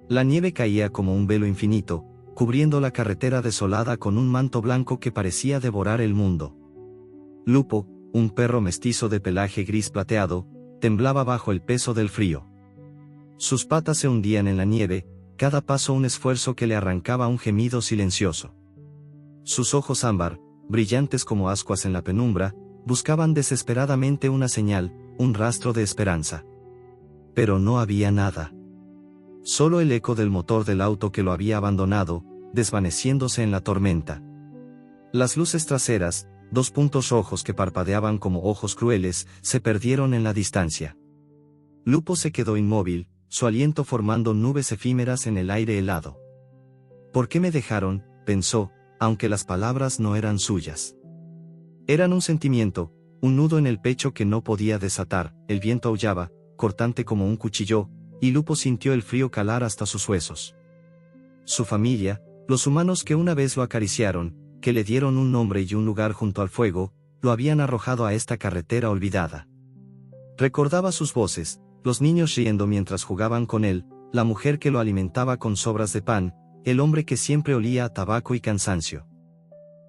La nieve caía como un velo infinito, cubriendo la carretera desolada con un manto blanco que parecía devorar el mundo. Lupo, un perro mestizo de pelaje gris plateado, temblaba bajo el peso del frío. Sus patas se hundían en la nieve, cada paso un esfuerzo que le arrancaba un gemido silencioso. Sus ojos ámbar, brillantes como ascuas en la penumbra, buscaban desesperadamente una señal, un rastro de esperanza. Pero no había nada. Solo el eco del motor del auto que lo había abandonado, desvaneciéndose en la tormenta. Las luces traseras, dos puntos rojos que parpadeaban como ojos crueles, se perdieron en la distancia. Lupo se quedó inmóvil, su aliento formando nubes efímeras en el aire helado. ¿Por qué me dejaron?, pensó, aunque las palabras no eran suyas. Eran un sentimiento, un nudo en el pecho que no podía desatar. El viento aullaba, cortante como un cuchillo, y Lupo sintió el frío calar hasta sus huesos. Su familia, los humanos que una vez lo acariciaron, que le dieron un nombre y un lugar junto al fuego, lo habían arrojado a esta carretera olvidada. Recordaba sus voces, los niños riendo mientras jugaban con él, la mujer que lo alimentaba con sobras de pan, el hombre que siempre olía a tabaco y cansancio.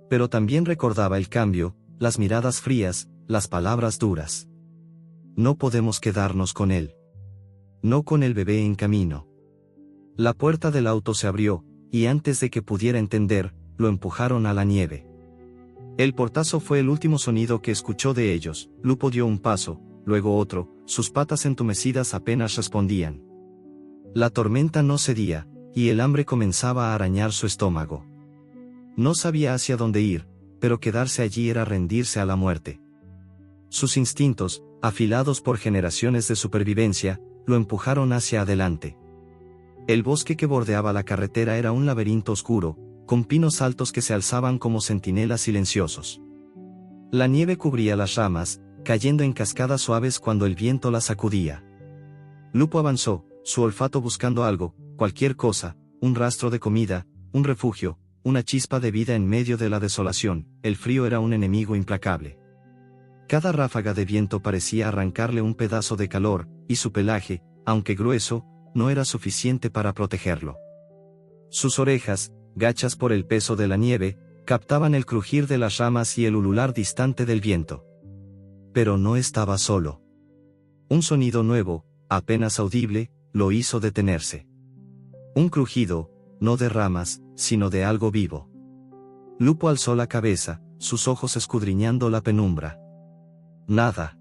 Pero también recordaba el cambio, las miradas frías, las palabras duras. No podemos quedarnos con él. No con el bebé en camino. La puerta del auto se abrió, y antes de que pudiera entender, lo empujaron a la nieve. El portazo fue el último sonido que escuchó de ellos. Lupo dio un paso, luego otro, sus patas entumecidas apenas respondían. La tormenta no cedía, y el hambre comenzaba a arañar su estómago. No sabía hacia dónde ir, pero quedarse allí era rendirse a la muerte. Sus instintos, afilados por generaciones de supervivencia, lo empujaron hacia adelante. El bosque que bordeaba la carretera era un laberinto oscuro, con pinos altos que se alzaban como centinelas silenciosos. La nieve cubría las ramas, cayendo en cascadas suaves cuando el viento las sacudía. Lupo avanzó, su olfato buscando algo, cualquier cosa, un rastro de comida, un refugio, una chispa de vida en medio de la desolación. El frío era un enemigo implacable. Cada ráfaga de viento parecía arrancarle un pedazo de calor, y su pelaje, aunque grueso, no era suficiente para protegerlo. Sus orejas, gachas por el peso de la nieve, captaban el crujir de las ramas y el ulular distante del viento. Pero no estaba solo. Un sonido nuevo, apenas audible, lo hizo detenerse. Un crujido, no de ramas, sino de algo vivo. Lupo alzó la cabeza, sus ojos escudriñando la penumbra. Nada.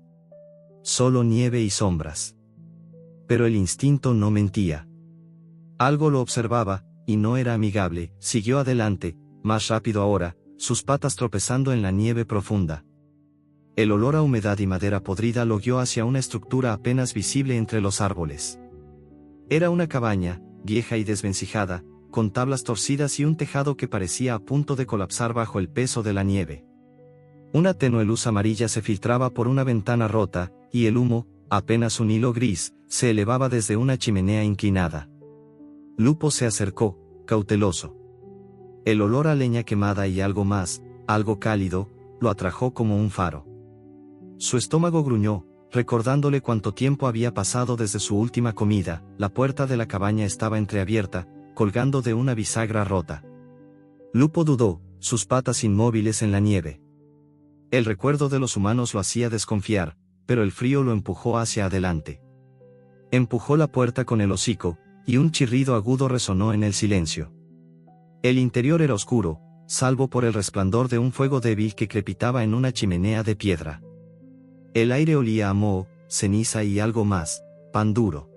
Solo nieve y sombras. Pero el instinto no mentía. Algo lo observaba, y no era amigable. Siguió adelante, más rápido ahora, sus patas tropezando en la nieve profunda. El olor a humedad y madera podrida lo guió hacia una estructura apenas visible entre los árboles. Era una cabaña, vieja y desvencijada, con tablas torcidas y un tejado que parecía a punto de colapsar bajo el peso de la nieve. Una tenue luz amarilla se filtraba por una ventana rota, y el humo, apenas un hilo gris, se elevaba desde una chimenea inclinada. Lupo se acercó, cauteloso. El olor a leña quemada y algo más, algo cálido, lo atrajo como un faro. Su estómago gruñó, recordándole cuánto tiempo había pasado desde su última comida. La puerta de la cabaña estaba entreabierta, colgando de una bisagra rota. Lupo dudó, sus patas inmóviles en la nieve. El recuerdo de los humanos lo hacía desconfiar, pero el frío lo empujó hacia adelante. Empujó la puerta con el hocico, y un chirrido agudo resonó en el silencio. El interior era oscuro, salvo por el resplandor de un fuego débil que crepitaba en una chimenea de piedra. El aire olía a moho, ceniza y algo más, pan duro.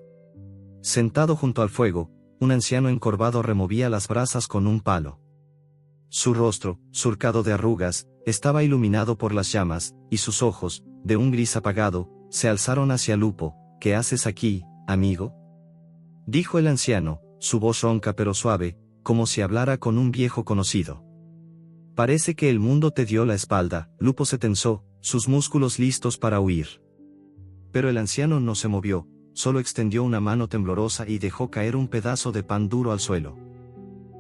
Sentado junto al fuego, un anciano encorvado removía las brasas con un palo. Su rostro, surcado de arrugas, estaba iluminado por las llamas, y sus ojos, de un gris apagado, se alzaron hacia Lupo. ¿Qué haces aquí, amigo?, dijo el anciano, su voz ronca pero suave, como si hablara con un viejo conocido. Parece que el mundo te dio la espalda. Lupo se tensó, sus músculos listos para huir. Pero el anciano no se movió, solo extendió una mano temblorosa y dejó caer un pedazo de pan duro al suelo.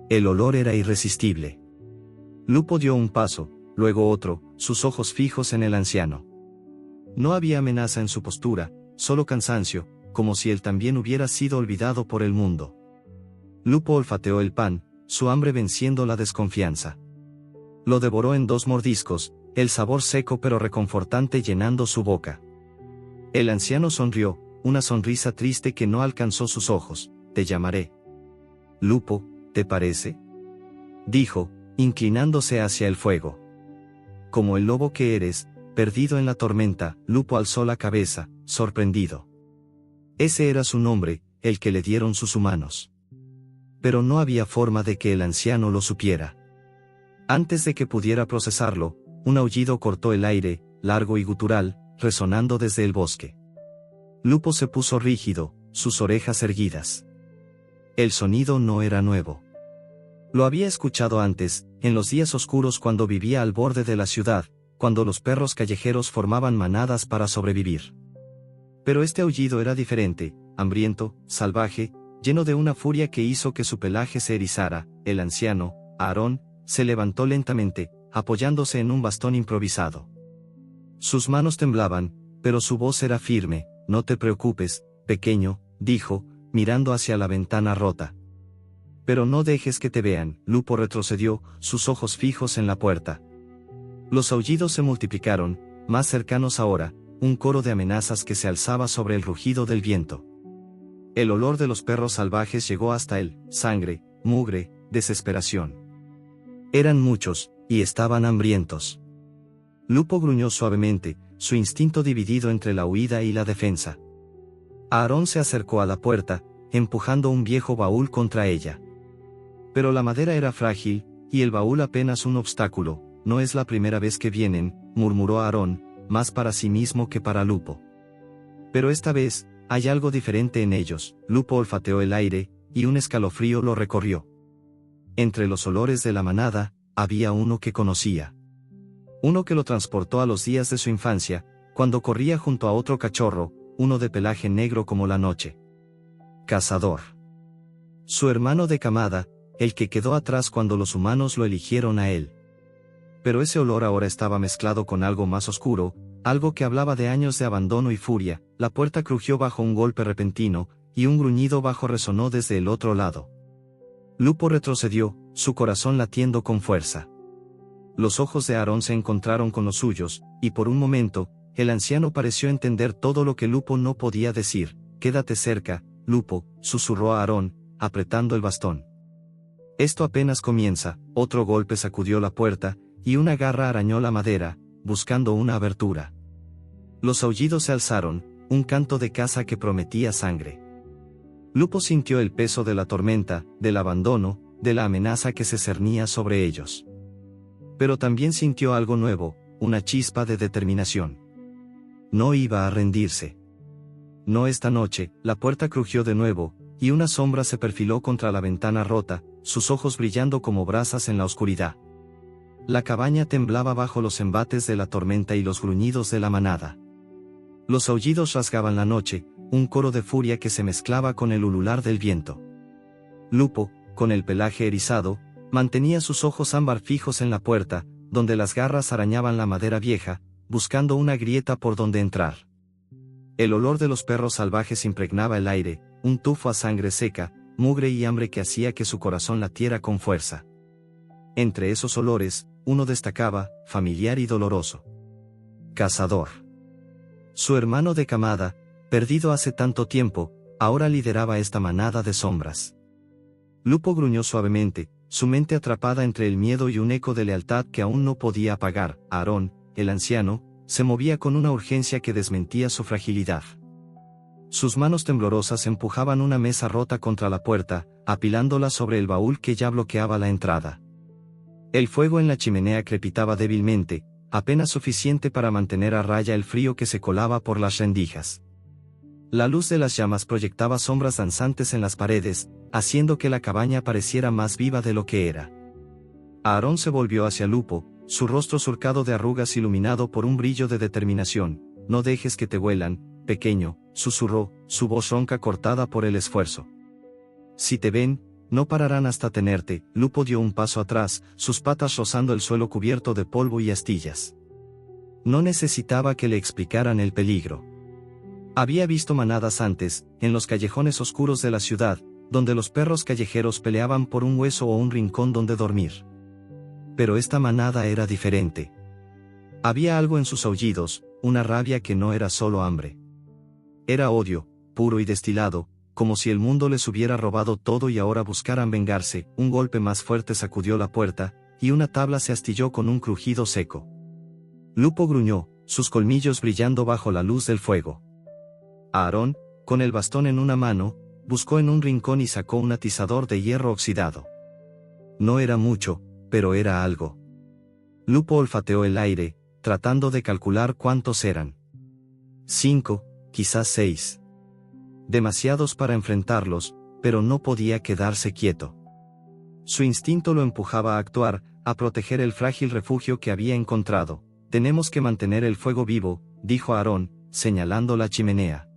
El olor era irresistible. Lupo dio un paso, luego otro, sus ojos fijos en el anciano. No había amenaza en su postura, solo cansancio, como si él también hubiera sido olvidado por el mundo. Lupo olfateó el pan, su hambre venciendo la desconfianza. Lo devoró en 2 mordiscos, el sabor seco pero reconfortante llenando su boca. El anciano sonrió, una sonrisa triste que no alcanzó sus ojos. Te llamaré Lupo, ¿te parece?, dijo, inclinándose hacia el fuego. Como el lobo que eres, perdido en la tormenta, Lupo alzó la cabeza, sorprendido. Ese era su nombre, el que le dieron sus humanos. Pero no había forma de que el anciano lo supiera. Antes de que pudiera procesarlo, un aullido cortó el aire, largo y gutural, resonando desde el bosque. Lupo se puso rígido, sus orejas erguidas. El sonido no era nuevo. Lo había escuchado antes, en los días oscuros cuando vivía al borde de la ciudad, cuando los perros callejeros formaban manadas para sobrevivir. Pero este aullido era diferente, hambriento, salvaje, lleno de una furia que hizo que su pelaje se erizara. El anciano, Aarón, se levantó lentamente, apoyándose en un bastón improvisado. Sus manos temblaban, pero su voz era firme. No te preocupes, pequeño, dijo, mirando hacia la ventana rota. Pero no dejes que te vean. Lupo retrocedió, sus ojos fijos en la puerta. Los aullidos se multiplicaron, más cercanos ahora, un coro de amenazas que se alzaba sobre el rugido del viento. El olor de los perros salvajes llegó hasta él, sangre, mugre, desesperación. Eran muchos, y estaban hambrientos. Lupo gruñó suavemente, su instinto dividido entre la huida y la defensa. Aarón se acercó a la puerta, empujando un viejo baúl contra ella. Pero la madera era frágil, y el baúl apenas un obstáculo. No es la primera vez que vienen, murmuró Aarón, más para sí mismo que para Lupo. Pero esta vez, hay algo diferente en ellos. Lupo olfateó el aire, y un escalofrío lo recorrió. Entre los olores de la manada, había uno que conocía. Uno que lo transportó a los días de su infancia, cuando corría junto a otro cachorro, uno de pelaje negro como la noche. Cazador. Su hermano de camada, el que quedó atrás cuando los humanos lo eligieron a él. Pero ese olor ahora estaba mezclado con algo más oscuro, algo que hablaba de años de abandono y furia. La puerta crujió bajo un golpe repentino, y un gruñido bajo resonó desde el otro lado. Lupo retrocedió, su corazón latiendo con fuerza. Los ojos de Aarón se encontraron con los suyos, y por un momento, el anciano pareció entender todo lo que Lupo no podía decir. Quédate cerca, Lupo, susurró a Aarón, apretando el bastón. Esto apenas comienza. Otro golpe sacudió la puerta, y una garra arañó la madera, buscando una abertura. Los aullidos se alzaron, un canto de caza que prometía sangre. Lupo sintió el peso de la tormenta, del abandono, de la amenaza que se cernía sobre ellos. Pero también sintió algo nuevo, una chispa de determinación. No iba a rendirse. No esta noche. La puerta crujió de nuevo, y una sombra se perfiló contra la ventana rota, sus ojos brillando como brasas en la oscuridad. La cabaña temblaba bajo los embates de la tormenta y los gruñidos de la manada. Los aullidos rasgaban la noche, un coro de furia que se mezclaba con el ulular del viento. Lupo, con el pelaje erizado, mantenía sus ojos ámbar fijos en la puerta, donde las garras arañaban la madera vieja, buscando una grieta por donde entrar. El olor de los perros salvajes impregnaba el aire, un tufo a sangre seca, mugre y hambre que hacía que su corazón latiera con fuerza. Entre esos olores, uno destacaba, familiar y doloroso. Cazador. Su hermano de camada, perdido hace tanto tiempo, ahora lideraba esta manada de sombras. Lupo gruñó suavemente, su mente atrapada entre el miedo y un eco de lealtad que aún no podía apagar. Aarón, el anciano, se movía con una urgencia que desmentía su fragilidad. Sus manos temblorosas empujaban una mesa rota contra la puerta, apilándola sobre el baúl que ya bloqueaba la entrada. El fuego en la chimenea crepitaba débilmente, apenas suficiente para mantener a raya el frío que se colaba por las rendijas. La luz de las llamas proyectaba sombras danzantes en las paredes, haciendo que la cabaña pareciera más viva de lo que era. Aarón se volvió hacia Lupo, su rostro surcado de arrugas iluminado por un brillo de determinación. No dejes que te huelan, pequeño, susurró, su voz ronca cortada por el esfuerzo. Si te ven, no pararán hasta tenerte. Lupo dio un paso atrás, sus patas rozando el suelo cubierto de polvo y astillas. No necesitaba que le explicaran el peligro. Había visto manadas antes, en los callejones oscuros de la ciudad, donde los perros callejeros peleaban por un hueso o un rincón donde dormir. Pero esta manada era diferente. Había algo en sus aullidos, una rabia que no era solo hambre. Era odio, puro y destilado, como si el mundo les hubiera robado todo y ahora buscaran vengarse. Un golpe más fuerte sacudió la puerta, y una tabla se astilló con un crujido seco. Lupo gruñó, sus colmillos brillando bajo la luz del fuego. Aarón, con el bastón en una mano, buscó en un rincón y sacó un atizador de hierro oxidado. No era mucho, pero era algo. Lupo olfateó el aire, tratando de calcular cuántos eran. 5, quizás 6. Demasiados para enfrentarlos, pero no podía quedarse quieto. Su instinto lo empujaba a actuar, a proteger el frágil refugio que había encontrado. Tenemos que mantener el fuego vivo, dijo Aarón, señalando la chimenea.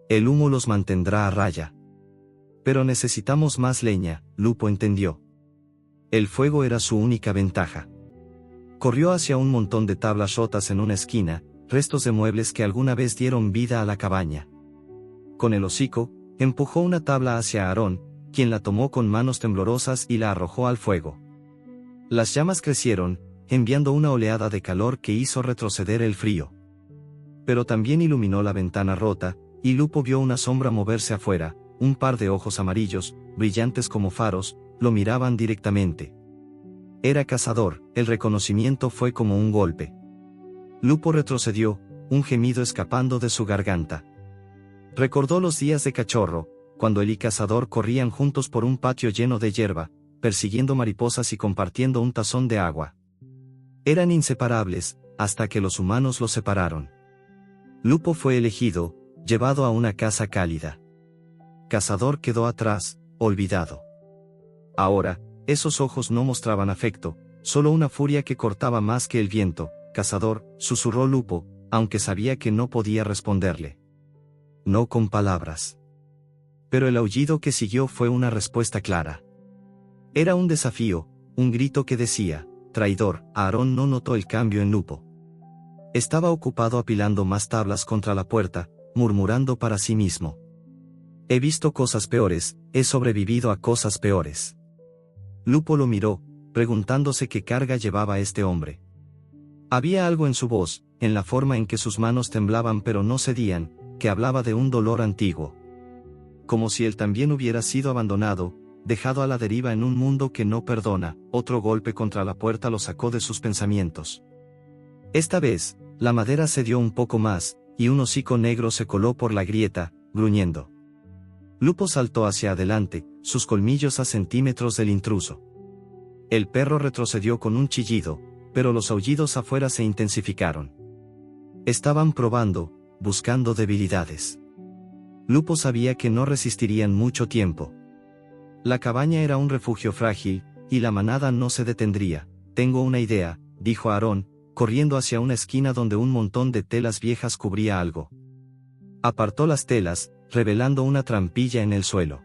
El humo los mantendrá a raya. Pero necesitamos más leña, Lupo entendió. El fuego era su única ventaja. Corrió hacia un montón de tablas rotas en una esquina, restos de muebles que alguna vez dieron vida a la cabaña. Con el hocico, empujó una tabla hacia Aarón, quien la tomó con manos temblorosas y la arrojó al fuego. Las llamas crecieron, enviando una oleada de calor que hizo retroceder el frío. Pero también iluminó la ventana rota, y Lupo vio una sombra moverse afuera. Un par de ojos amarillos, brillantes como faros, lo miraban directamente. Era Cazador. El reconocimiento fue como un golpe. Lupo retrocedió, un gemido escapando de su garganta. Recordó los días de cachorro, cuando él y Cazador corrían juntos por un patio lleno de hierba, persiguiendo mariposas y compartiendo un tazón de agua. Eran inseparables, hasta que los humanos los separaron. Lupo fue elegido, llevado a una casa cálida. Cazador quedó atrás, olvidado. Ahora, esos ojos no mostraban afecto, solo una furia que cortaba más que el viento. Cazador, susurró Lupo, aunque sabía que no podía responderle. No con palabras. Pero el aullido que siguió fue una respuesta clara. Era un desafío, un grito que decía, traidor. Aarón no notó el cambio en Lupo. Estaba ocupado apilando más tablas contra la puerta, murmurando para sí mismo. He visto cosas peores, he sobrevivido a cosas peores. Lupo lo miró, preguntándose qué carga llevaba este hombre. Había algo en su voz, en la forma en que sus manos temblaban pero no cedían, que hablaba de un dolor antiguo. Como si él también hubiera sido abandonado, dejado a la deriva en un mundo que no perdona. Otro golpe contra la puerta lo sacó de sus pensamientos. Esta vez, la madera cedió un poco más, y un hocico negro se coló por la grieta, gruñendo. Lupo saltó hacia adelante, sus colmillos a centímetros del intruso. El perro retrocedió con un chillido, pero los aullidos afuera se intensificaron. Estaban probando, buscando debilidades. Lupo sabía que no resistirían mucho tiempo. La cabaña era un refugio frágil, y la manada no se detendría. Tengo una idea, dijo Aarón, corriendo hacia una esquina donde un montón de telas viejas cubría algo. Apartó las telas, revelando una trampilla en el suelo.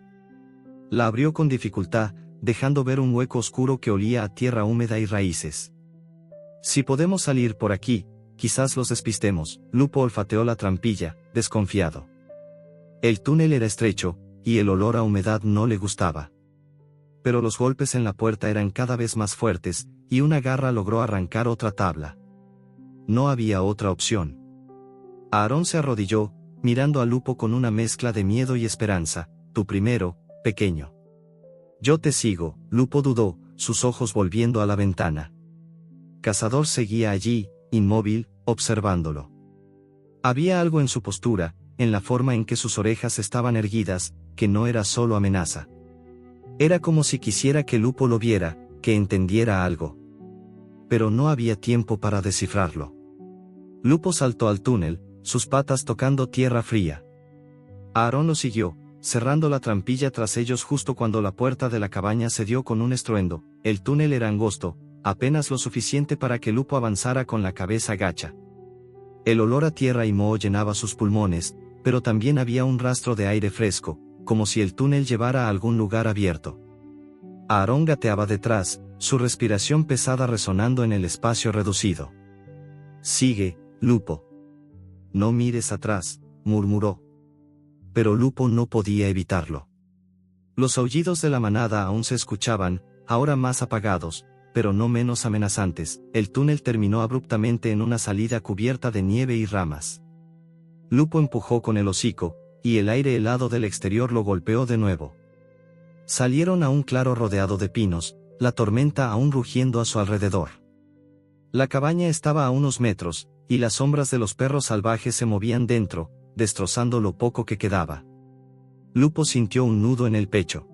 La abrió con dificultad, dejando ver un hueco oscuro que olía a tierra húmeda y raíces. Si podemos salir por aquí, quizás los despistemos. Lupo olfateó la trampilla, desconfiado. El túnel era estrecho, y el olor a humedad no le gustaba. Pero los golpes en la puerta eran cada vez más fuertes, y una garra logró arrancar otra tabla. No había otra opción. Aarón se arrodilló, mirando a Lupo con una mezcla de miedo y esperanza. Tú primero, pequeño. Yo te sigo. Lupo dudó, sus ojos volviendo a la ventana. Cazador seguía allí, inmóvil, observándolo. Había algo en su postura, en la forma en que sus orejas estaban erguidas, que no era solo amenaza. Era como si quisiera que Lupo lo viera, que entendiera algo. Pero no había tiempo para descifrarlo. Lupo saltó al túnel, sus patas tocando tierra fría. Aarón lo siguió, cerrando la trampilla tras ellos justo cuando la puerta de la cabaña se dio con un estruendo. El túnel era angosto, apenas lo suficiente para que Lupo avanzara con la cabeza gacha. El olor a tierra y moho llenaba sus pulmones, pero también había un rastro de aire fresco, como si el túnel llevara a algún lugar abierto. Aarón gateaba detrás, su respiración pesada resonando en el espacio reducido. Sigue, Lupo. No mires atrás, murmuró. Pero Lupo no podía evitarlo. Los aullidos de la manada aún se escuchaban, ahora más apagados, pero no menos amenazantes. El túnel terminó abruptamente en una salida cubierta de nieve y ramas. Lupo empujó con el hocico, y el aire helado del exterior lo golpeó de nuevo. Salieron a un claro rodeado de pinos, la tormenta aún rugiendo a su alrededor. La cabaña estaba a unos metros, y las sombras de los perros salvajes se movían dentro, destrozando lo poco que quedaba. Lupo sintió un nudo en el pecho.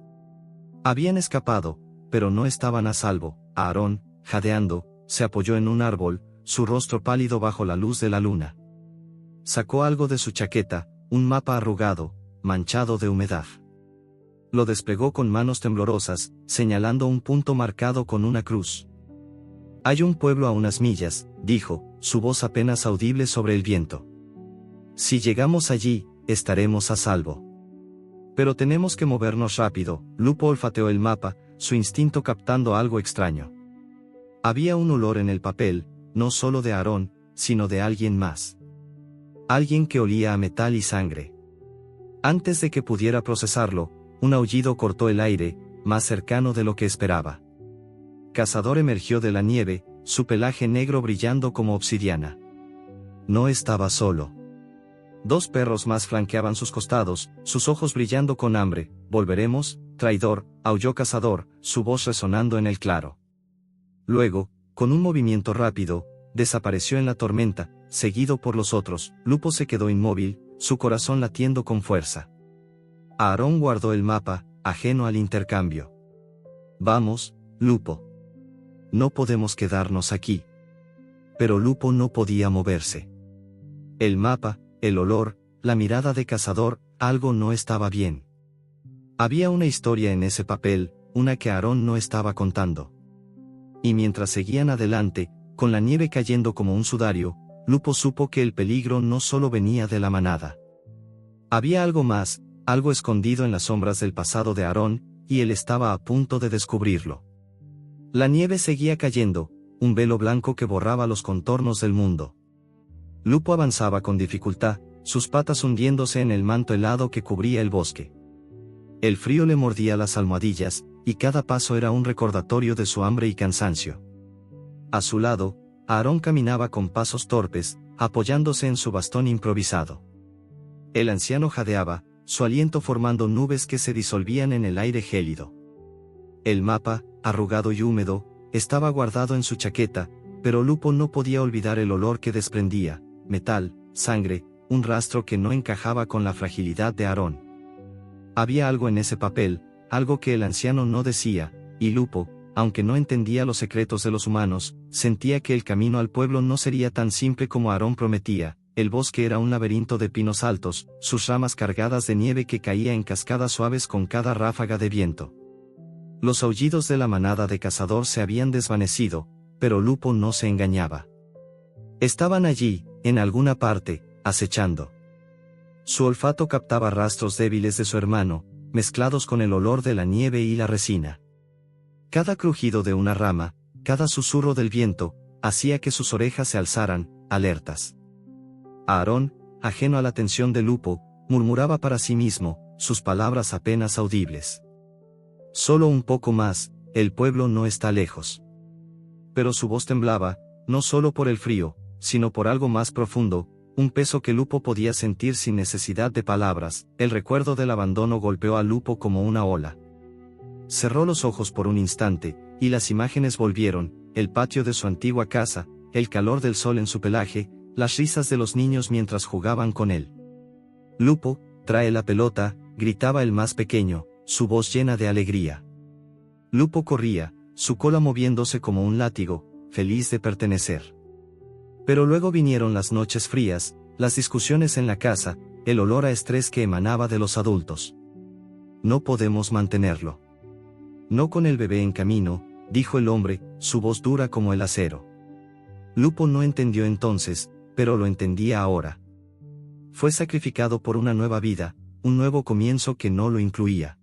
Habían escapado, pero no estaban a salvo. Aarón, jadeando, se apoyó en un árbol, su rostro pálido bajo la luz de la luna. Sacó algo de su chaqueta, un mapa arrugado, manchado de humedad. Lo desplegó con manos temblorosas, señalando un punto marcado con una cruz. Hay un pueblo a unas millas, dijo, su voz apenas audible sobre el viento. Si llegamos allí, estaremos a salvo. Pero tenemos que movernos rápido. Lupo olfateó el mapa, su instinto captando algo extraño. Había un olor en el papel, no solo de Aarón, sino de alguien más. Alguien que olía a metal y sangre. Antes de que pudiera procesarlo, un aullido cortó el aire, más cercano de lo que esperaba. Cazador emergió de la nieve, su pelaje negro brillando como obsidiana. No estaba solo. 2 perros más flanqueaban sus costados, sus ojos brillando con hambre. «Volveremos, traidor», aulló Cazador, su voz resonando en el claro. Luego, con un movimiento rápido, desapareció en la tormenta, seguido por los otros. Lupo se quedó inmóvil, su corazón latiendo con fuerza. Aarón guardó el mapa, ajeno al intercambio. «Vamos, Lupo. No podemos quedarnos aquí». Pero Lupo no podía moverse. El mapa, el olor, la mirada de Cazador, algo no estaba bien. Había una historia en ese papel, una que Aarón no estaba contando. Y mientras seguían adelante, con la nieve cayendo como un sudario, Lupo supo que el peligro no solo venía de la manada. Había algo más, algo escondido en las sombras del pasado de Aarón, y él estaba a punto de descubrirlo. La nieve seguía cayendo, un velo blanco que borraba los contornos del mundo. Lupo avanzaba con dificultad, sus patas hundiéndose en el manto helado que cubría el bosque. El frío le mordía las almohadillas, y cada paso era un recordatorio de su hambre y cansancio. A su lado, Aarón caminaba con pasos torpes, apoyándose en su bastón improvisado. El anciano jadeaba, su aliento formando nubes que se disolvían en el aire gélido. El mapa, arrugado y húmedo, estaba guardado en su chaqueta, pero Lupo no podía olvidar el olor que desprendía, metal, sangre, un rastro que no encajaba con la fragilidad de Aarón. Había algo en ese papel, algo que el anciano no decía, y Lupo, aunque no entendía los secretos de los humanos, sentía que el camino al pueblo no sería tan simple como Aarón prometía. El bosque era un laberinto de pinos altos, sus ramas cargadas de nieve que caía en cascadas suaves con cada ráfaga de viento. Los aullidos de la manada de Cazador se habían desvanecido, pero Lupo no se engañaba. Estaban allí, en alguna parte, acechando. Su olfato captaba rastros débiles de su hermano, mezclados con el olor de la nieve y la resina. Cada crujido de una rama, cada susurro del viento, hacía que sus orejas se alzaran, alertas. Aarón, ajeno a la atención de Lupo, murmuraba para sí mismo, sus palabras apenas audibles. Solo un poco más, el pueblo no está lejos. Pero su voz temblaba, no solo por el frío, sino por algo más profundo, un peso que Lupo podía sentir sin necesidad de palabras. El recuerdo del abandono golpeó a Lupo como una ola. Cerró los ojos por un instante, y las imágenes volvieron, el patio de su antigua casa, el calor del sol en su pelaje, las risas de los niños mientras jugaban con él. «Lupo, trae la pelota», gritaba el más pequeño, su voz llena de alegría. Lupo corría, su cola moviéndose como un látigo, feliz de pertenecer. Pero luego vinieron las noches frías, las discusiones en la casa, el olor a estrés que emanaba de los adultos. «No podemos mantenerlo. No con el bebé en camino», dijo el hombre, su voz dura como el acero. Lupo no entendió entonces, pero lo entendía ahora. Fue sacrificado por una nueva vida, un nuevo comienzo que no lo incluía.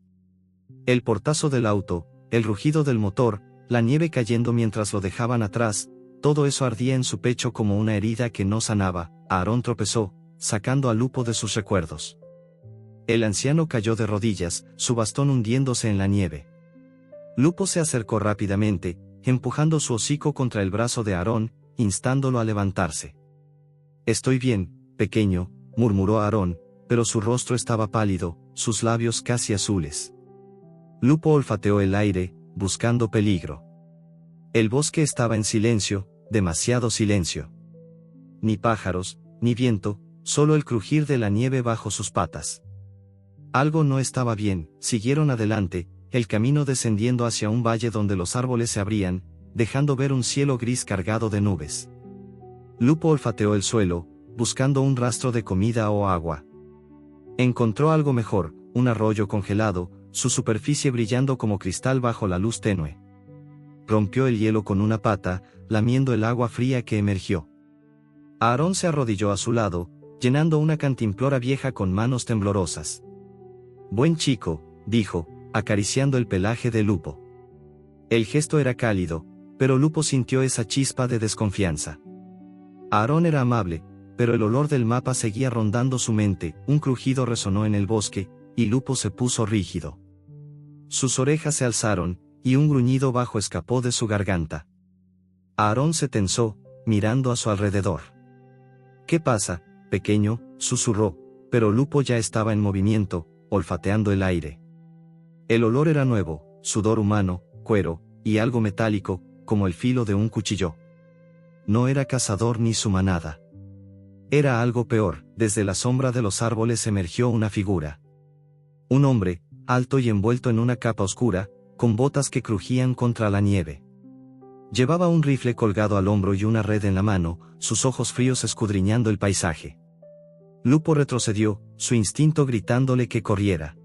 El portazo del auto, el rugido del motor, la nieve cayendo mientras lo dejaban atrás, todo eso ardía en su pecho como una herida que no sanaba. Aarón tropezó, sacando a Lupo de sus recuerdos. El anciano cayó de rodillas, su bastón hundiéndose en la nieve. Lupo se acercó rápidamente, empujando su hocico contra el brazo de Aarón, instándolo a levantarse. «Estoy bien, pequeño», murmuró Aarón, pero su rostro estaba pálido, sus labios casi azules. Lupo olfateó el aire, buscando peligro. El bosque estaba en silencio, demasiado silencio. Ni pájaros, ni viento, solo el crujir de la nieve bajo sus patas. Algo no estaba bien. Siguieron adelante, el camino descendiendo hacia un valle donde los árboles se abrían, dejando ver un cielo gris cargado de nubes. Lupo olfateó el suelo, buscando un rastro de comida o agua. Encontró algo mejor, un arroyo congelado, su superficie brillando como cristal bajo la luz tenue. Rompió el hielo con una pata, lamiendo el agua fría que emergió. Aarón se arrodilló a su lado, llenando una cantimplora vieja con manos temblorosas. «Buen chico», dijo, acariciando el pelaje de Lupo. El gesto era cálido, pero Lupo sintió esa chispa de desconfianza. Aarón era amable, pero el olor del mapa seguía rondando su mente. Un crujido resonó en el bosque, y Lupo se puso rígido. Sus orejas se alzaron, y un gruñido bajo escapó de su garganta. Aarón se tensó, mirando a su alrededor. «¿Qué pasa, pequeño?», susurró, pero Lupo ya estaba en movimiento, olfateando el aire. El olor era nuevo, sudor humano, cuero, y algo metálico, como el filo de un cuchillo. No era cazador ni su manada. Era algo peor. Desde la sombra de los árboles emergió una figura. Un hombre, alto y envuelto en una capa oscura, con botas que crujían contra la nieve. Llevaba un rifle colgado al hombro y una red en la mano, sus ojos fríos escudriñando el paisaje. Lupo retrocedió, su instinto gritándole que corriera.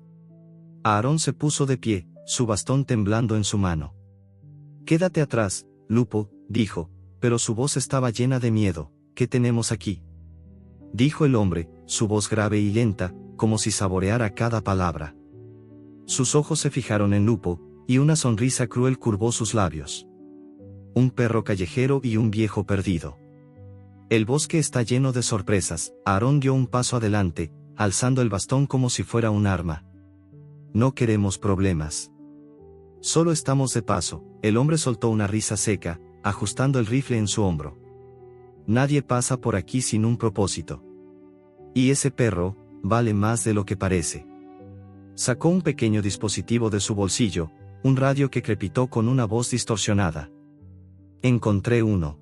Aarón se puso de pie, su bastón temblando en su mano. «Quédate atrás, Lupo», dijo, pero su voz estaba llena de miedo. «¿Qué tenemos aquí?», dijo el hombre, su voz grave y lenta, como si saboreara cada palabra. Sus ojos se fijaron en Lupo, y una sonrisa cruel curvó sus labios. «Un perro callejero y un viejo perdido. El bosque está lleno de sorpresas». Aarón dio un paso adelante, alzando el bastón como si fuera un arma. «No queremos problemas. Solo estamos de paso». El hombre soltó una risa seca, ajustando el rifle en su hombro. «Nadie pasa por aquí sin un propósito. Y ese perro vale más de lo que parece». Sacó un pequeño dispositivo de su bolsillo, un radio que crepitó con una voz distorsionada. «Encontré uno.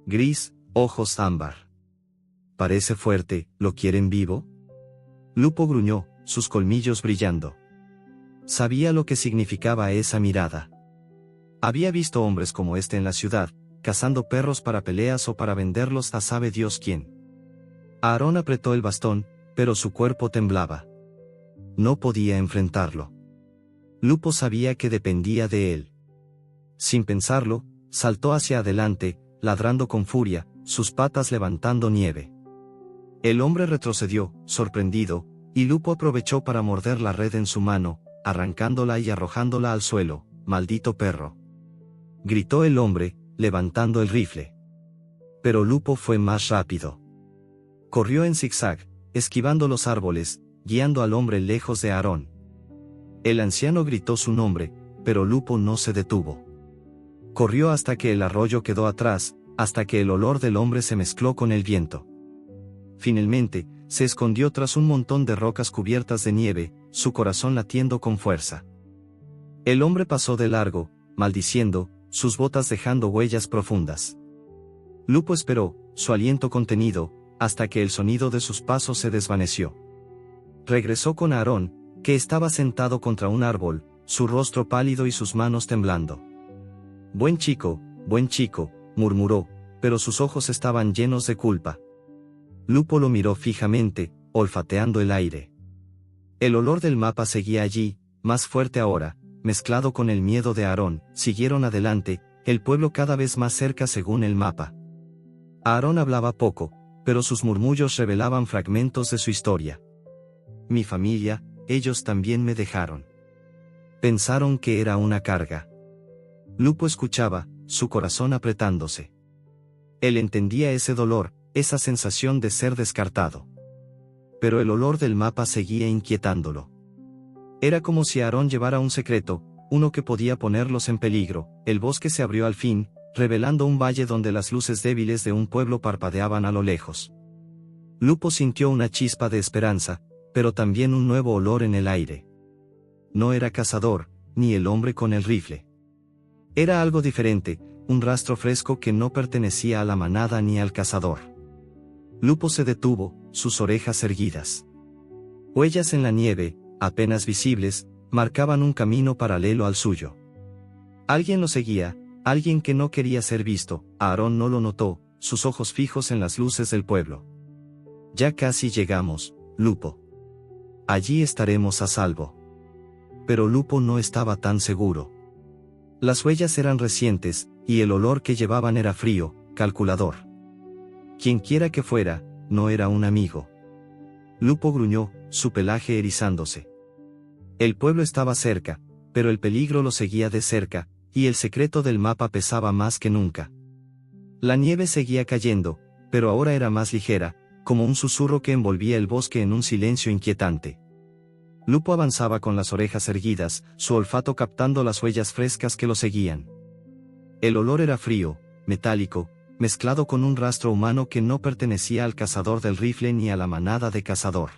Gris, ojos ámbar. Parece fuerte, ¿lo quieren vivo?». Lupo gruñó, sus colmillos brillando. Sabía lo que significaba esa mirada. Había visto hombres como este en la ciudad, cazando perros para peleas o para venderlos a sabe Dios quién. Aarón apretó el bastón, pero su cuerpo temblaba. No podía enfrentarlo. Lupo sabía que dependía de él. Sin pensarlo, saltó hacia adelante, ladrando con furia, sus patas levantando nieve. El hombre retrocedió, sorprendido, y Lupo aprovechó para morder la red en su mano, arrancándola y arrojándola al suelo. «Maldito perro», gritó el hombre, levantando el rifle. Pero Lupo fue más rápido. Corrió en zigzag, esquivando los árboles, guiando al hombre lejos de Aarón. El anciano gritó su nombre, pero Lupo no se detuvo. Corrió hasta que el arroyo quedó atrás, hasta que el olor del hombre se mezcló con el viento. Finalmente, se escondió tras un montón de rocas cubiertas de nieve, su corazón latiendo con fuerza. El hombre pasó de largo, maldiciendo, sus botas dejando huellas profundas. Lupo esperó, su aliento contenido, hasta que el sonido de sus pasos se desvaneció. Regresó con Aarón, que estaba sentado contra un árbol, su rostro pálido y sus manos temblando. buen chico», murmuró, pero sus ojos estaban llenos de culpa. Lupo lo miró fijamente, olfateando el aire. El olor del mapa seguía allí, más fuerte ahora, mezclado con el miedo de Aarón. Siguieron adelante, el pueblo cada vez más cerca según el mapa. Aarón hablaba poco, pero sus murmullos revelaban fragmentos de su historia. «Mi familia, ellos también me dejaron. Pensaron que era una carga». Lupo escuchaba, su corazón apretándose. Él entendía ese dolor, esa sensación de ser descartado. pero el olor del mapa seguía inquietándolo. Era como si Aarón llevara un secreto, uno que podía ponerlos en peligro. El bosque se abrió al fin, revelando un valle donde las luces débiles de un pueblo parpadeaban a lo lejos. Lupo sintió una chispa de esperanza, pero también un nuevo olor en el aire. No era cazador, ni el hombre con el rifle. Era algo diferente, un rastro fresco que no pertenecía a la manada ni al cazador. Lupo se detuvo, sus orejas erguidas. Huellas en la nieve, apenas visibles, marcaban un camino paralelo al suyo. Alguien lo seguía, alguien que no quería ser visto. Aarón no lo notó, sus ojos fijos en las luces del pueblo. Ya casi llegamos, Lupo. Allí estaremos a salvo. Pero Lupo no estaba tan seguro. Las huellas eran recientes, y el olor que llevaban era frío, calculador. Quienquiera que fuera, no era un amigo. Lupo gruñó, su pelaje erizándose. El pueblo estaba cerca, pero el peligro lo seguía de cerca, y el secreto del mapa pesaba más que nunca. La nieve seguía cayendo, pero ahora era más ligera, como un susurro que envolvía el bosque en un silencio inquietante. Lupo avanzaba con las orejas erguidas, su olfato captando las huellas frescas que lo seguían. El olor era frío, metálico, mezclado con un rastro humano que no pertenecía al cazador del rifle ni a la manada de cazador.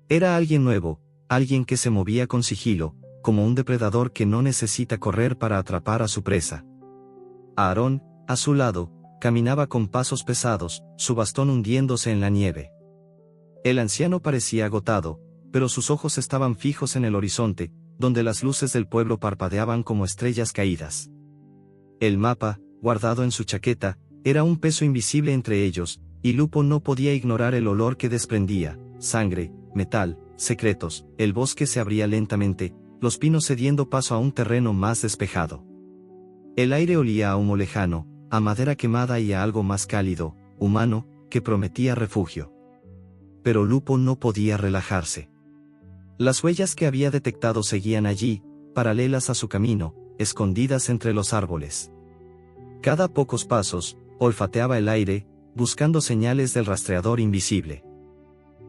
Era alguien nuevo, alguien que se movía con sigilo, como un depredador que no necesita correr para atrapar a su presa. Aarón, a su lado, caminaba con pasos pesados, su bastón hundiéndose en la nieve. El anciano parecía agotado, pero sus ojos estaban fijos en el horizonte, donde las luces del pueblo parpadeaban como estrellas caídas. El mapa, guardado en su chaqueta, era un peso invisible entre ellos, y Lupo no podía ignorar el olor que desprendía: sangre, metal, secretos. El bosque se abría lentamente, los pinos cediendo paso a un terreno más despejado. El aire olía a humo lejano, a madera quemada y a algo más cálido, humano, que prometía refugio. Pero Lupo no podía relajarse. Las huellas que había detectado seguían allí, paralelas a su camino, escondidas entre los árboles. Cada pocos pasos, olfateaba el aire, buscando señales del rastreador invisible.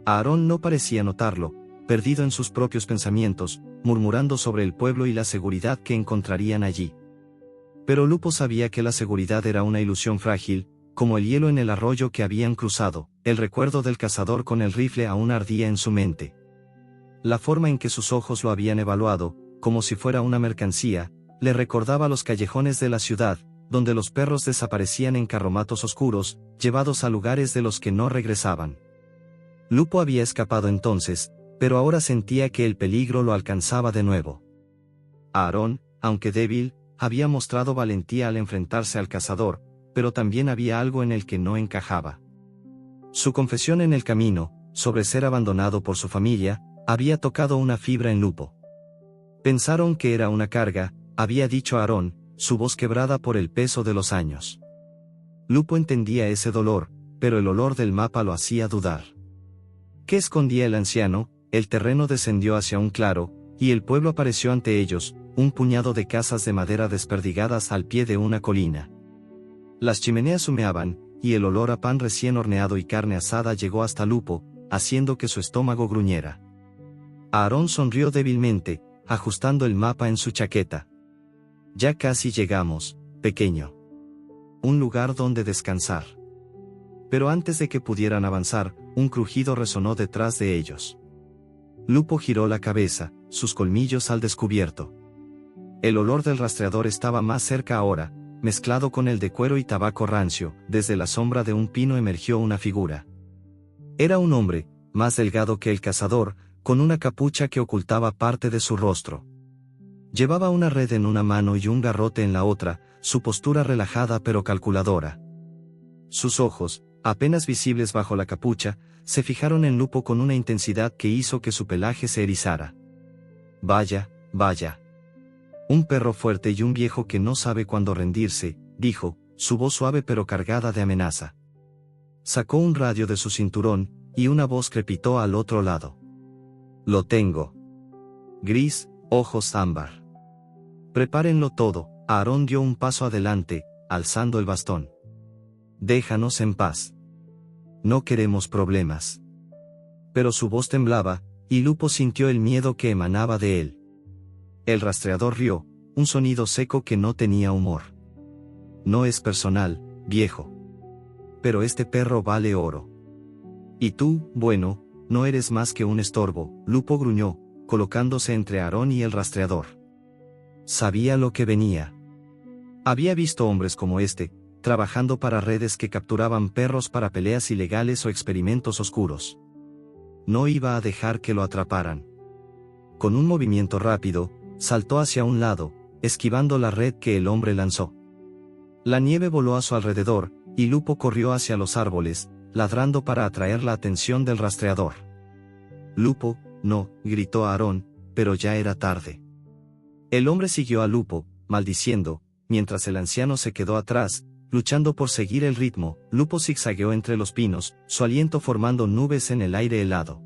Aarón no parecía notarlo, perdido en sus propios pensamientos, murmurando sobre el pueblo y la seguridad que encontrarían allí. Pero Lupo sabía que la seguridad era una ilusión frágil, como el hielo en el arroyo que habían cruzado. El recuerdo del cazador con el rifle aún ardía en su mente. La forma en que sus ojos lo habían evaluado, como si fuera una mercancía, le recordaba los callejones de la ciudad, donde los perros desaparecían en carromatos oscuros, llevados a lugares de los que no regresaban. Lupo había escapado entonces, pero ahora sentía que el peligro lo alcanzaba de nuevo. Aarón, aunque débil, había mostrado valentía al enfrentarse al cazador, pero también había algo en el que no encajaba. Su confesión en el camino, sobre ser abandonado por su familia, había tocado una fibra en Lupo. Pensaron que era una carga, había dicho Aarón, su voz quebrada por el peso de los años. Lupo entendía ese dolor, pero el olor del mapa lo hacía dudar. ¿Qué escondía el anciano? El terreno descendió hacia un claro, y el pueblo apareció ante ellos, un puñado de casas de madera desperdigadas al pie de una colina. Las chimeneas humeaban, y el olor a pan recién horneado y carne asada llegó hasta Lupo, haciendo que su estómago gruñera. Aarón sonrió débilmente, ajustando el mapa en su chaqueta. Ya casi llegamos, pequeño. Un lugar donde descansar. Pero antes de que pudieran avanzar, un crujido resonó detrás de ellos. Lupo giró la cabeza, sus colmillos al descubierto. El olor del rastreador estaba más cerca ahora, mezclado con el de cuero y tabaco rancio. Desde la sombra de un pino emergió una figura. Era un hombre, más delgado que el cazador, con una capucha que ocultaba parte de su rostro. Llevaba una red en una mano y un garrote en la otra, su postura relajada pero calculadora. Sus ojos, apenas visibles bajo la capucha, se fijaron en Lupo con una intensidad que hizo que su pelaje se erizara. Vaya, vaya. Un perro fuerte y un viejo que no sabe cuándo rendirse, dijo, su voz suave pero cargada de amenaza. Sacó un radio de su cinturón, y una voz crepitó al otro lado. Lo tengo. Gris, ojos ámbar. Prepárenlo todo. Aarón dio un paso adelante, alzando el bastón. Déjanos en paz. No queremos problemas. Pero su voz temblaba, y Lupo sintió el miedo que emanaba de él. El rastreador rió, un sonido seco que no tenía humor. No es personal, viejo. Pero este perro vale oro. Y tú, bueno, no eres más que un estorbo, Lupo gruñó, colocándose entre Aarón y el rastreador. Sabía lo que venía. Había visto hombres como este, trabajando para redes que capturaban perros para peleas ilegales o experimentos oscuros. No iba a dejar que lo atraparan. Con un movimiento rápido, saltó hacia un lado, esquivando la red que el hombre lanzó. La nieve voló a su alrededor, y Lupo corrió hacia los árboles, ladrando para atraer la atención del rastreador. Lupo, no, gritó Aarón, pero ya era tarde. El hombre siguió a Lupo, maldiciendo, mientras el anciano se quedó atrás, luchando por seguir el ritmo. Lupo zigzagueó entre los pinos, su aliento formando nubes en el aire helado.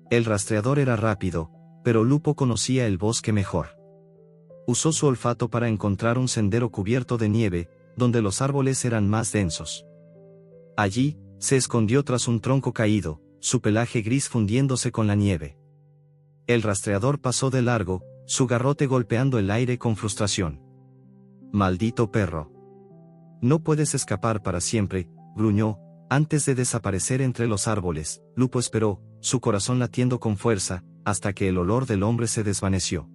El rastreador era rápido, pero Lupo conocía el bosque mejor. Usó su olfato para encontrar un sendero cubierto de nieve, donde los árboles eran más densos. Allí, se escondió tras un tronco caído, su pelaje gris fundiéndose con la nieve. El rastreador pasó de largo, su garrote golpeando el aire con frustración. Maldito perro. No puedes escapar para siempre, gruñó, antes de desaparecer entre los árboles. Lupo esperó, su corazón latiendo con fuerza, hasta que el olor del hombre se desvaneció.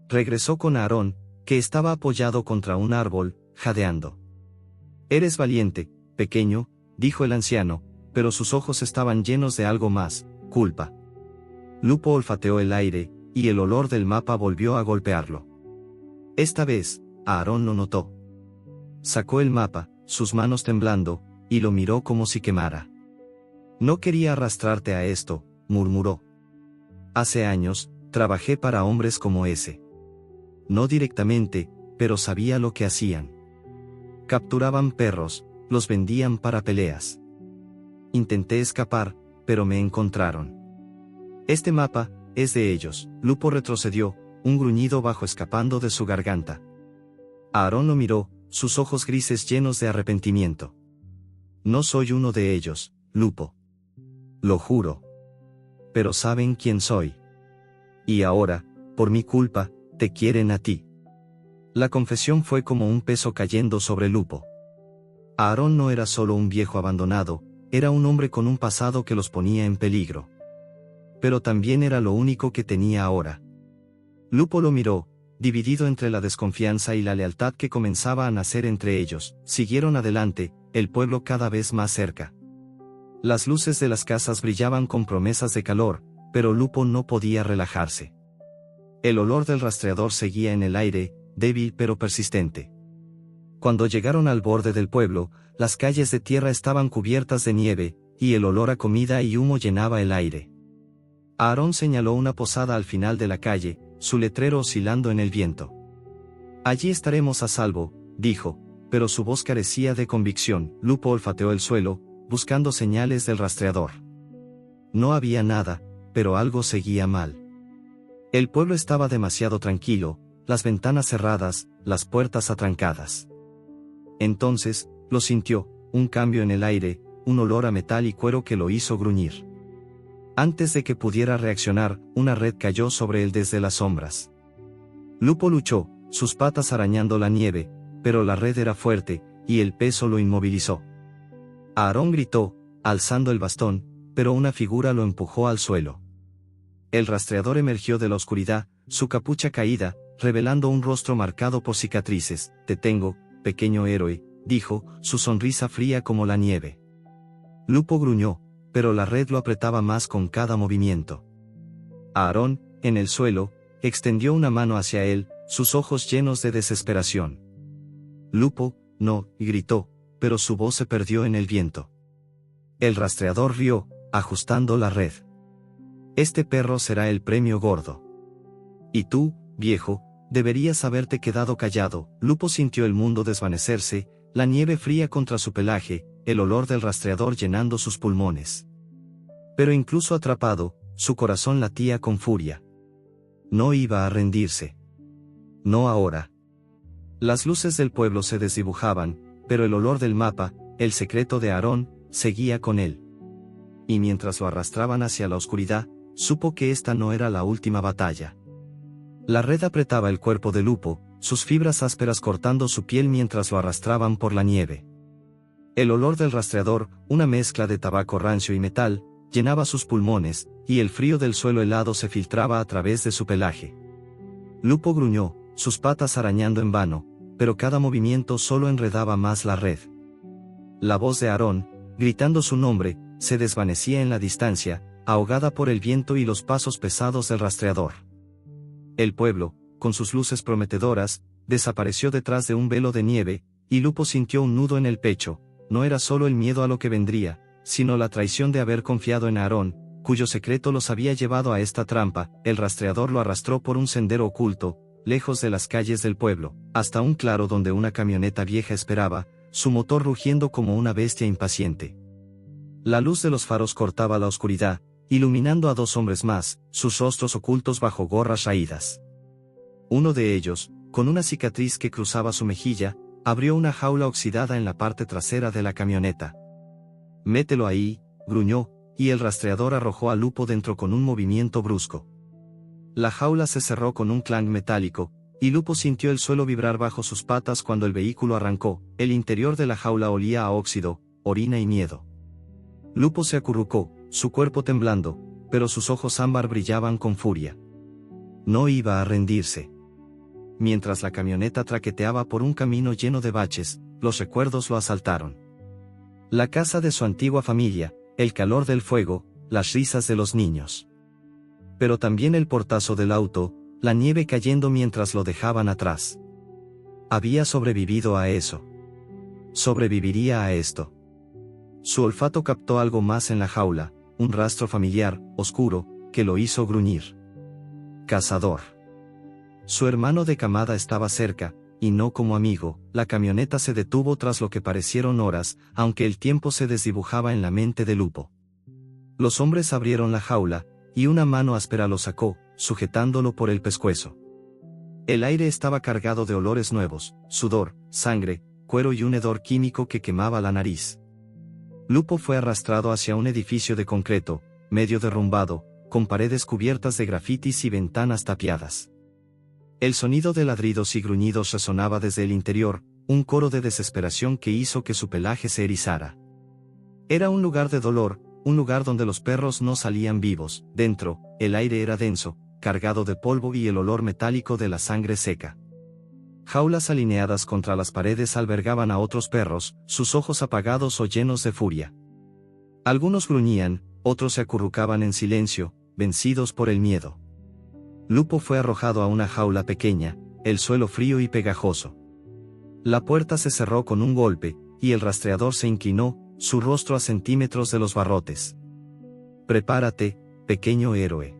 Regresó con Aarón, que estaba apoyado contra un árbol, jadeando. Eres valiente, pequeño, dijo el anciano, pero sus ojos estaban llenos de algo más, culpa. Lupo olfateó el aire, y el olor del mapa volvió a golpearlo. Esta vez, Aarón lo notó. Sacó el mapa, sus manos temblando, y lo miró como si quemara. No quería arrastrarte a esto, murmuró. Hace años, trabajé para hombres como ese. No directamente, pero sabía lo que hacían. Capturaban perros, los vendían para peleas. Intenté escapar, pero me encontraron. Este mapa es de ellos. Lupo retrocedió, un gruñido bajo escapando de su garganta. Aarón lo miró, sus ojos grises llenos de arrepentimiento. No soy uno de ellos, Lupo. Lo juro. Pero saben quién soy. Y ahora, por mi culpa, te quieren a ti. La confesión fue como un peso cayendo sobre Lupo. Aarón no era solo un viejo abandonado, era un hombre con un pasado que los ponía en peligro. Pero también era lo único que tenía ahora. Lupo lo miró, dividido entre la desconfianza y la lealtad que comenzaba a nacer entre ellos. Siguieron adelante, el pueblo cada vez más cerca. Las luces de las casas brillaban con promesas de calor, pero Lupo no podía relajarse. El olor del rastreador seguía en el aire, débil pero persistente. Cuando llegaron al borde del pueblo, las calles de tierra estaban cubiertas de nieve, y el olor a comida y humo llenaba el aire. Aarón señaló una posada al final de la calle, su letrero oscilando en el viento. Allí estaremos a salvo, dijo, pero su voz carecía de convicción. Lupo olfateó el suelo, buscando señales del rastreador. No había nada, pero algo seguía mal. El pueblo estaba demasiado tranquilo, las ventanas cerradas, las puertas atrancadas. Entonces, lo sintió, un cambio en el aire, un olor a metal y cuero que lo hizo gruñir. Antes de que pudiera reaccionar, una red cayó sobre él desde las sombras. Lupo luchó, sus patas arañando la nieve, pero la red era fuerte, y el peso lo inmovilizó. Aarón gritó, alzando el bastón, pero una figura lo empujó al suelo. El rastreador emergió de la oscuridad, su capucha caída, revelando un rostro marcado por cicatrices. Te tengo, pequeño héroe, dijo, su sonrisa fría como la nieve. Lupo gruñó, pero la red lo apretaba más con cada movimiento. Aarón, en el suelo, extendió una mano hacia él, sus ojos llenos de desesperación. Lupo, no, gritó, pero su voz se perdió en el viento. El rastreador rió, ajustando la red. Este perro será el premio gordo. Y tú, viejo, deberías haberte quedado callado. Lupo sintió el mundo desvanecerse, la nieve fría contra su pelaje, el olor del rastreador llenando sus pulmones. Pero incluso atrapado, su corazón latía con furia. No iba a rendirse. No ahora. Las luces del pueblo se desdibujaban, pero el olor del mapa, el secreto de Aarón, seguía con él. y mientras lo arrastraban hacia la oscuridad, supo que esta no era la última batalla. La red apretaba el cuerpo de Lupo, sus fibras ásperas cortando su piel mientras lo arrastraban por la nieve. El olor del rastreador, una mezcla de tabaco rancio y metal, llenaba sus pulmones, y el frío del suelo helado se filtraba a través de su pelaje. Lupo gruñó, sus patas arañando en vano, pero cada movimiento solo enredaba más la red. La voz de Aarón, gritando su nombre, se desvanecía en la distancia, ahogada por el viento y los pasos pesados del rastreador. El pueblo, con sus luces prometedoras, desapareció detrás de un velo de nieve, y Lupo sintió un nudo en el pecho. No era solo el miedo a lo que vendría, sino la traición de haber confiado en Aarón, cuyo secreto los había llevado a esta trampa. El rastreador lo arrastró por un sendero oculto, lejos de las calles del pueblo, hasta un claro donde una camioneta vieja esperaba, su motor rugiendo como una bestia impaciente. La luz de los faros cortaba la oscuridad, iluminando a dos hombres más, sus rostros ocultos bajo gorras raídas. Uno de ellos, con una cicatriz que cruzaba su mejilla, abrió una jaula oxidada en la parte trasera de la camioneta. «Mételo ahí», gruñó, y el rastreador arrojó a Lupo dentro con un movimiento brusco. La jaula se cerró con un clang metálico, y Lupo sintió el suelo vibrar bajo sus patas cuando el vehículo arrancó. El interior de la jaula olía a óxido, orina y miedo. Lupo se acurrucó, su cuerpo temblando, pero sus ojos ámbar brillaban con furia. No iba a rendirse. Mientras la camioneta traqueteaba por un camino lleno de baches, los recuerdos lo asaltaron. La casa de su antigua familia, el calor del fuego, las risas de los niños. Pero también el portazo del auto, la nieve cayendo mientras lo dejaban atrás. Había sobrevivido a eso. Sobreviviría a esto. Su olfato captó algo más en la jaula, un rastro familiar, oscuro, que lo hizo gruñir. Cazador. Su hermano de camada estaba cerca, y no como amigo. La camioneta se detuvo tras lo que parecieron horas, aunque el tiempo se desdibujaba en la mente de Lupo. Los hombres abrieron la jaula, y una mano áspera lo sacó, sujetándolo por el pescuezo. El aire estaba cargado de olores nuevos, sudor, sangre, cuero y un hedor químico que quemaba la nariz. Lupo fue arrastrado hacia un edificio de concreto, medio derrumbado, con paredes cubiertas de grafitis y ventanas tapiadas. El sonido de ladridos y gruñidos resonaba desde el interior, un coro de desesperación que hizo que su pelaje se erizara. Era un lugar de dolor, un lugar donde los perros no salían vivos. Dentro, el aire era denso, cargado de polvo y el olor metálico de la sangre seca. Jaulas alineadas contra las paredes albergaban a otros perros, sus ojos apagados o llenos de furia. Algunos gruñían, otros se acurrucaban en silencio, vencidos por el miedo. Lupo fue arrojado a una jaula pequeña, el suelo frío y pegajoso. La puerta se cerró con un golpe, y el rastreador se inclinó, su rostro a centímetros de los barrotes. «Prepárate, pequeño héroe.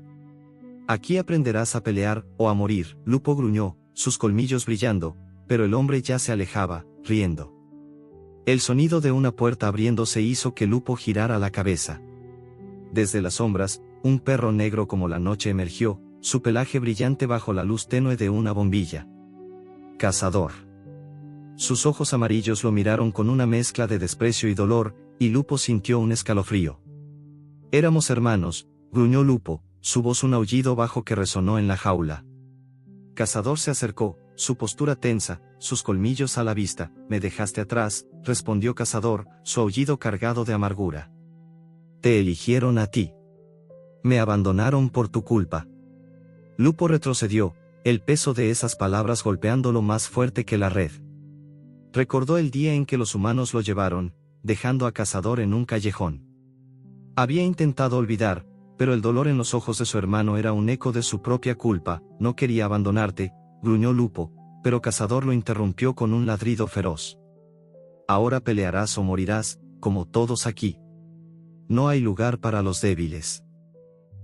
Aquí aprenderás a pelear o a morir», Lupo gruñó, sus colmillos brillando, pero el hombre ya se alejaba, riendo. El sonido de una puerta abriéndose hizo que Lupo girara la cabeza. Desde las sombras, un perro negro como la noche emergió, su pelaje brillante bajo la luz tenue de una bombilla. «Cazador». Sus ojos amarillos lo miraron con una mezcla de desprecio y dolor, y Lupo sintió un escalofrío. «Éramos hermanos», gruñó Lupo, su voz un aullido bajo que resonó en la jaula. Cazador se acercó, su postura tensa, sus colmillos a la vista. «Me dejaste atrás», respondió Cazador, su aullido cargado de amargura. «Te eligieron a ti. Me abandonaron por tu culpa». Lupo retrocedió, el peso de esas palabras golpeándolo más fuerte que la red. Recordó el día en que los humanos lo llevaron, dejando a Cazador en un callejón. Había intentado olvidar, pero el dolor en los ojos de su hermano era un eco de su propia culpa. «No quería abandonarte», gruñó Lupo, pero Cazador lo interrumpió con un ladrido feroz. «Ahora pelearás o morirás, como todos aquí. No hay lugar para los débiles».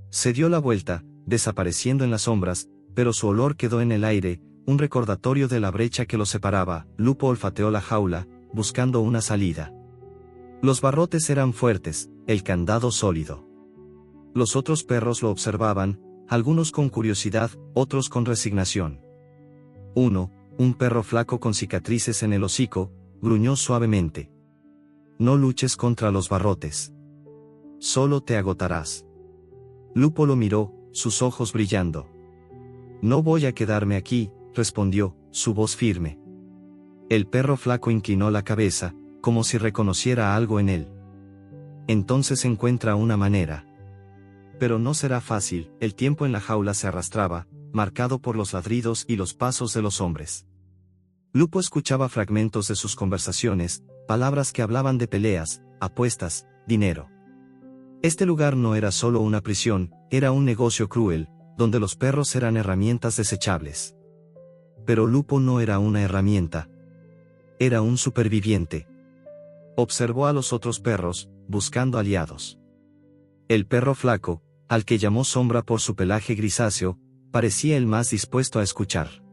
Se dio la vuelta, desapareciendo en las sombras, pero su olor quedó en el aire, un recordatorio de la brecha que los separaba. Lupo olfateó la jaula, buscando una salida. Los barrotes eran fuertes, el candado sólido. Los otros perros lo observaban, algunos con curiosidad, otros con resignación. Uno, un perro flaco con cicatrices en el hocico, gruñó suavemente. «No luches contra los barrotes. solo te agotarás. Lupo lo miró, sus ojos brillando. No voy a quedarme aquí, respondió, su voz firme. El perro flaco inclinó la cabeza, como si reconociera algo en él. Entonces encuentra una manera. Pero no será fácil, el tiempo en la jaula se arrastraba, marcado por los ladridos y los pasos de los hombres. Lupo escuchaba fragmentos de sus conversaciones, palabras que hablaban de peleas, apuestas, dinero. Este lugar no era solo una prisión, era un negocio cruel, donde los perros eran herramientas desechables. Pero Lupo no era una herramienta. Era un superviviente. Observó a los otros perros, buscando aliados. El perro flaco, al que llamó Sombra por su pelaje grisáceo, parecía el más dispuesto a escuchar.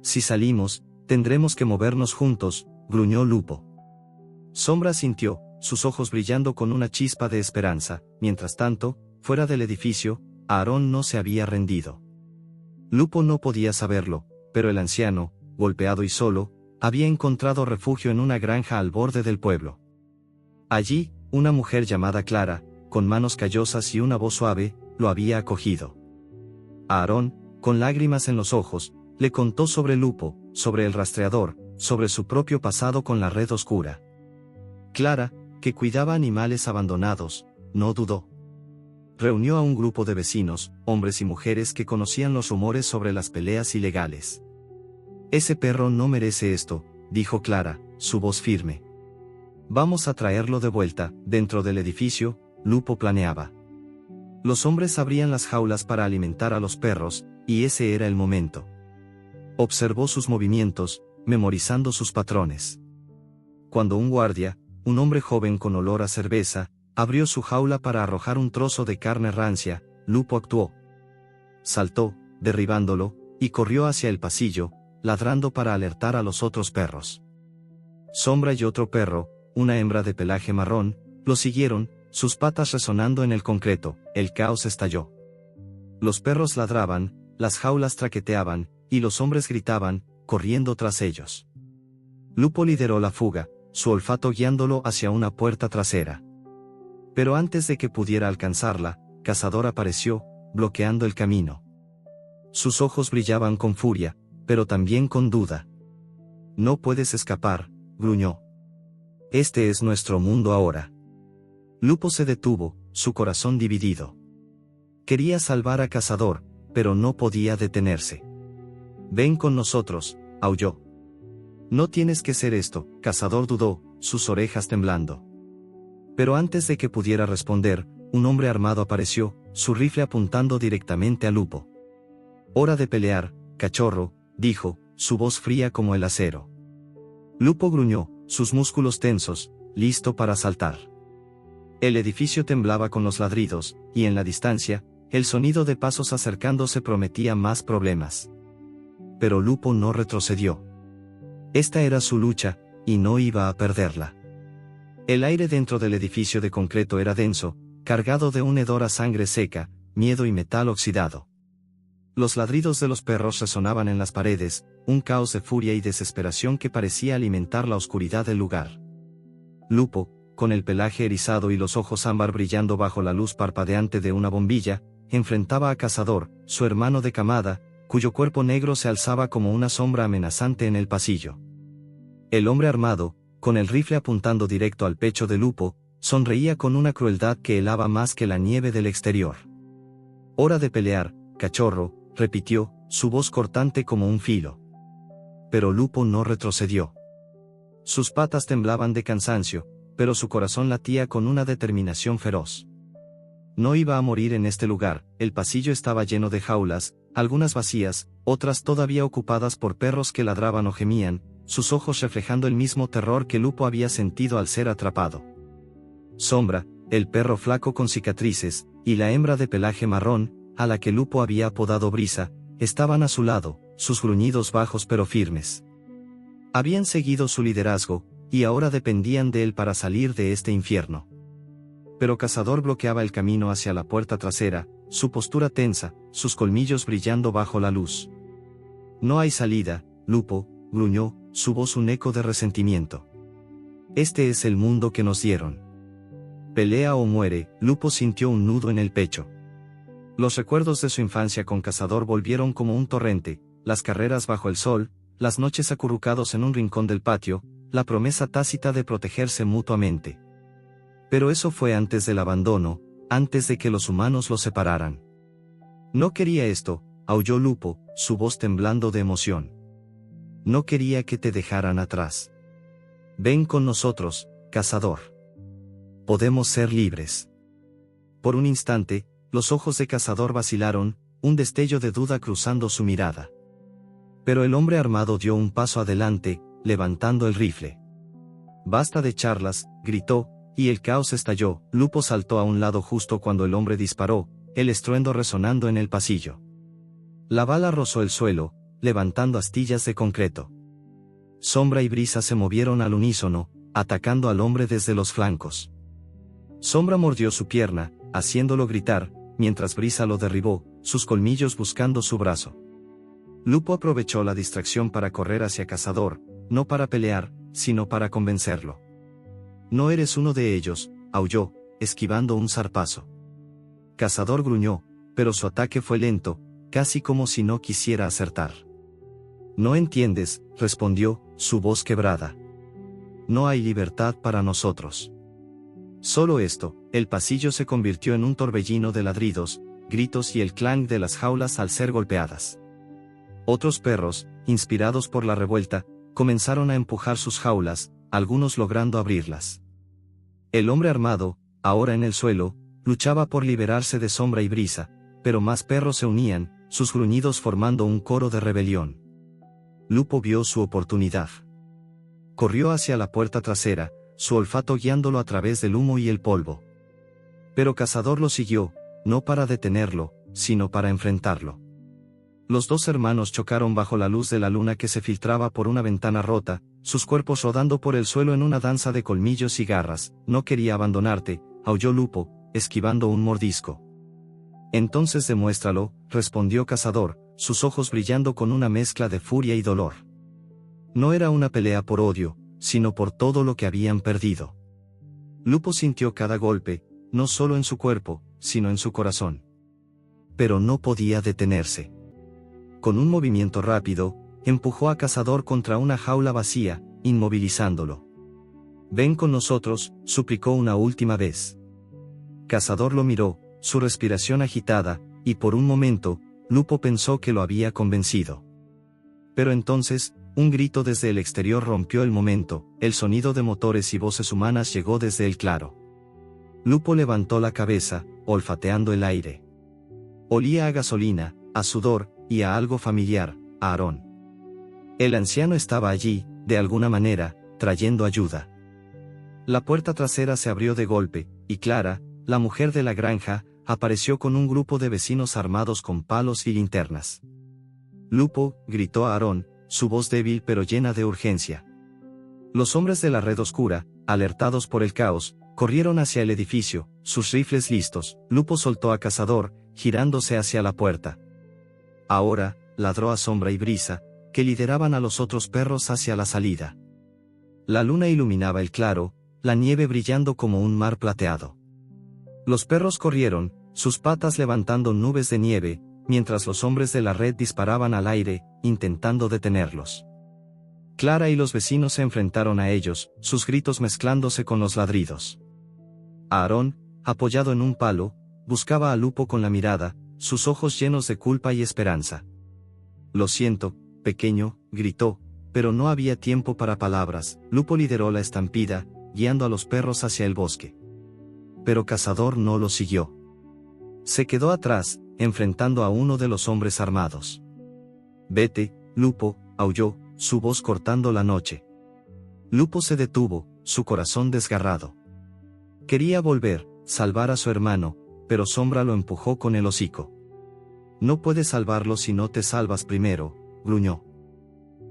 Si salimos, tendremos que movernos juntos, gruñó Lupo. Sombra sintió, sus ojos brillando con una chispa de esperanza. Mientras tanto, fuera del edificio, Aarón no se había rendido. Lupo no podía saberlo, pero el anciano, golpeado y solo, había encontrado refugio en una granja al borde del pueblo. Allí, una mujer llamada Clara, con manos callosas y una voz suave, lo había acogido. Aarón, con lágrimas en los ojos, le contó sobre Lupo, sobre el rastreador, sobre su propio pasado con la red oscura. Clara, que cuidaba animales abandonados, no dudó. Reunió a un grupo de vecinos, hombres y mujeres que conocían los rumores sobre las peleas ilegales. Ese perro no merece esto, dijo Clara, su voz firme. Vamos a traerlo de vuelta. Dentro del edificio, Lupo planeaba. Los hombres abrían las jaulas para alimentar a los perros, y ese era el momento. Observó sus movimientos, memorizando sus patrones. Cuando un guardia, un hombre joven con olor a cerveza, abrió su jaula para arrojar un trozo de carne rancia, Lupo actuó. Saltó, derribándolo, y corrió hacia el pasillo, ladrando para alertar a los otros perros. Sombra y otro perro, una hembra de pelaje marrón, lo siguieron, sus patas resonando en el concreto. El caos estalló. Los perros ladraban, las jaulas traqueteaban, y los hombres gritaban, corriendo tras ellos. Lupo lideró la fuga, su olfato guiándolo hacia una puerta trasera. Pero antes de que pudiera alcanzarla, Cazador apareció, bloqueando el camino. Sus ojos brillaban con furia, pero también con duda. No puedes escapar, gruñó. Este es nuestro mundo ahora. Lupo se detuvo, su corazón dividido. Quería salvar a Cazador, pero no podía detenerse. Ven con nosotros, aulló. No tienes que ser esto, Cazador dudó, sus orejas temblando. Pero antes de que pudiera responder, un hombre armado apareció, su rifle apuntando directamente a Lupo. Hora de pelear, cachorro, dijo, su voz fría como el acero. Lupo gruñó, sus músculos tensos, listo para saltar. El edificio temblaba con los ladridos, y en la distancia, el sonido de pasos acercándose prometía más problemas. Pero Lupo no retrocedió. Esta era su lucha, y no iba a perderla. El aire dentro del edificio de concreto era denso, cargado de un hedor a sangre seca, miedo y metal oxidado. Los ladridos de los perros resonaban en las paredes, un caos de furia y desesperación que parecía alimentar la oscuridad del lugar. Lupo, con el pelaje erizado y los ojos ámbar brillando bajo la luz parpadeante de una bombilla, enfrentaba a Cazador, su hermano de camada, cuyo cuerpo negro se alzaba como una sombra amenazante en el pasillo. El hombre armado, con el rifle apuntando directo al pecho de Lupo, sonreía con una crueldad que helaba más que la nieve del exterior. Hora de pelear, cachorro, repitió, su voz cortante como un filo. Pero Lupo no retrocedió. Sus patas temblaban de cansancio, pero su corazón latía con una determinación feroz. No iba a morir en este lugar. El pasillo estaba lleno de jaulas, algunas vacías, otras todavía ocupadas por perros que ladraban o gemían, sus ojos reflejando el mismo terror que Lupo había sentido al ser atrapado. Sombra, el perro flaco con cicatrices, y la hembra de pelaje marrón, a la que Lupo había apodado Brisa, estaban a su lado, sus gruñidos bajos pero firmes. Habían seguido su liderazgo, y ahora dependían de él para salir de este infierno. Pero Cazador bloqueaba el camino hacia la puerta trasera, su postura tensa, sus colmillos brillando bajo la luz. No hay salida, Lupo, gruñó, su voz un eco de resentimiento. Este es el mundo que nos dieron. pelea o muere, Lupo sintió un nudo en el pecho. Los recuerdos de su infancia con Cazador volvieron como un torrente, las carreras bajo el sol, las noches acurrucados en un rincón del patio, la promesa tácita de protegerse mutuamente. Pero eso fue antes del abandono, antes de que los humanos los separaran. No quería esto, aulló Lupo, su voz temblando de emoción. No quería que te dejaran atrás. Ven con nosotros, Cazador. Podemos ser libres. Por un instante, los ojos de Cazador vacilaron, un destello de duda cruzando su mirada. Pero el hombre armado dio un paso adelante, levantando el rifle. Basta de charlas, gritó, y el caos estalló. Lupo saltó a un lado justo cuando el hombre disparó, el estruendo resonando en el pasillo. La bala rozó el suelo, levantando astillas de concreto. Sombra y Brisa se movieron al unísono, atacando al hombre desde los flancos. Sombra mordió su pierna, haciéndolo gritar, mientras Brisa lo derribó, sus colmillos buscando su brazo. Lupo aprovechó la distracción para correr hacia Cazador, no para pelear, sino para convencerlo. No eres uno de ellos, aulló, esquivando un zarpazo. Cazador gruñó, pero su ataque fue lento, casi como si no quisiera acertar. No entiendes, respondió, su voz quebrada. No hay libertad para nosotros. Solo esto, el pasillo se convirtió en un torbellino de ladridos, gritos y el clang de las jaulas al ser golpeadas. Otros perros, inspirados por la revuelta, comenzaron a empujar sus jaulas, algunos logrando abrirlas. El hombre armado, ahora en el suelo, luchaba por liberarse de Sombra y Brisa, pero más perros se unían, sus gruñidos formando un coro de rebelión. Lupo vio su oportunidad. Corrió hacia la puerta trasera, su olfato guiándolo a través del humo y el polvo. Pero Cazador lo siguió, no para detenerlo, sino para enfrentarlo. Los dos hermanos chocaron bajo la luz de la luna que se filtraba por una ventana rota, sus cuerpos rodando por el suelo en una danza de colmillos y garras. No quería abandonarte, aulló Lupo, esquivando un mordisco. Entonces demuéstralo, respondió Cazador, sus ojos brillando con una mezcla de furia y dolor. No era una pelea por odio, sino por todo lo que habían perdido. Lupo sintió cada golpe, no solo en su cuerpo, sino en su corazón. Pero no podía detenerse. Con un movimiento rápido, empujó a Cazador contra una jaula vacía, inmovilizándolo. Ven con nosotros, suplicó una última vez. Cazador lo miró, su respiración agitada, y por un momento, Lupo pensó que lo había convencido. Pero entonces, un grito desde el exterior rompió el momento, el sonido de motores y voces humanas llegó desde el claro. Lupo levantó la cabeza, olfateando el aire. Olía a gasolina, a sudor, y a algo familiar, a Aarón. El anciano estaba allí, de alguna manera, trayendo ayuda. La puerta trasera se abrió de golpe, y Clara, la mujer de la granja, apareció con un grupo de vecinos armados con palos y linternas. Lupo, gritó a Aarón, su voz débil pero llena de urgencia. Los hombres de la red oscura, alertados por el caos, corrieron hacia el edificio, sus rifles listos. Lupo soltó a Cazador, girándose hacia la puerta. Ahora, ladró a Sombra y Brisa, que lideraban a los otros perros hacia la salida. La luna iluminaba el claro, la nieve brillando como un mar plateado. Los perros corrieron, sus patas levantando nubes de nieve, mientras los hombres de la red disparaban al aire, intentando detenerlos. Clara y los vecinos se enfrentaron a ellos, sus gritos mezclándose con los ladridos. Aarón, apoyado en un palo, buscaba a Lupo con la mirada, sus ojos llenos de culpa y esperanza. Lo siento, pequeño, gritó, pero no había tiempo para palabras. Lupo lideró la estampida, guiando a los perros hacia el bosque. Pero Cazador no lo siguió. Se quedó atrás, enfrentando a uno de los hombres armados. Vete, Lupo, aulló, su voz cortando la noche. Lupo se detuvo, su corazón desgarrado. Quería volver, salvar a su hermano, pero Sombra lo empujó con el hocico. No puedes salvarlo si no te salvas primero, gruñó.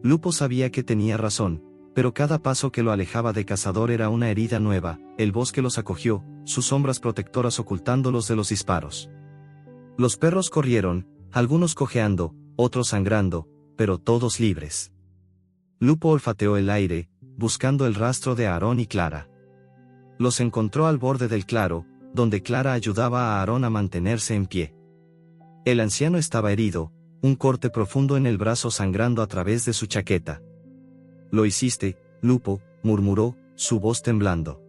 Lupo sabía que tenía razón, pero cada paso que lo alejaba de Cazador era una herida nueva. El bosque los acogió, sus sombras protectoras ocultándolos de los disparos. Los perros corrieron, algunos cojeando, otros sangrando, pero todos libres. Lupo olfateó el aire, buscando el rastro de Aarón y Clara. Los encontró al borde del claro, donde Clara ayudaba a Aarón a mantenerse en pie. El anciano estaba herido, un corte profundo en el brazo sangrando a través de su chaqueta. «Lo hiciste, Lupo», murmuró, su voz temblando.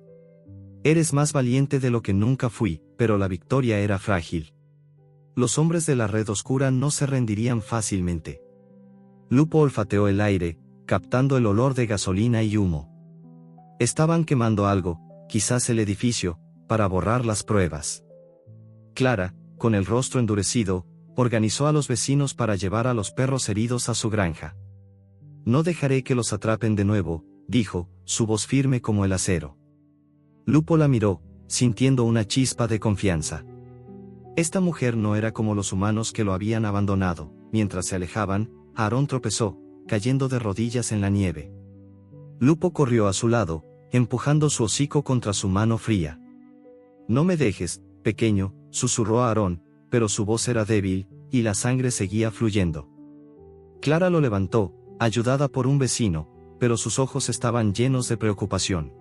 «Eres más valiente de lo que nunca fui», pero la victoria era frágil. Los hombres de la red oscura no se rendirían fácilmente. Lupo olfateó el aire, captando el olor de gasolina y humo. Estaban quemando algo, quizás el edificio, para borrar las pruebas. Clara, con el rostro endurecido, organizó a los vecinos para llevar a los perros heridos a su granja. «No dejaré que los atrapen de nuevo», dijo, su voz firme como el acero. Lupo la miró, sintiendo una chispa de confianza. Esta mujer no era como los humanos que lo habían abandonado. Mientras se alejaban, Aarón tropezó, cayendo de rodillas en la nieve. Lupo corrió a su lado, empujando su hocico contra su mano fría. «No me dejes, pequeño», susurró Aarón, pero su voz era débil, y la sangre seguía fluyendo. Clara lo levantó, ayudada por un vecino, pero sus ojos estaban llenos de preocupación.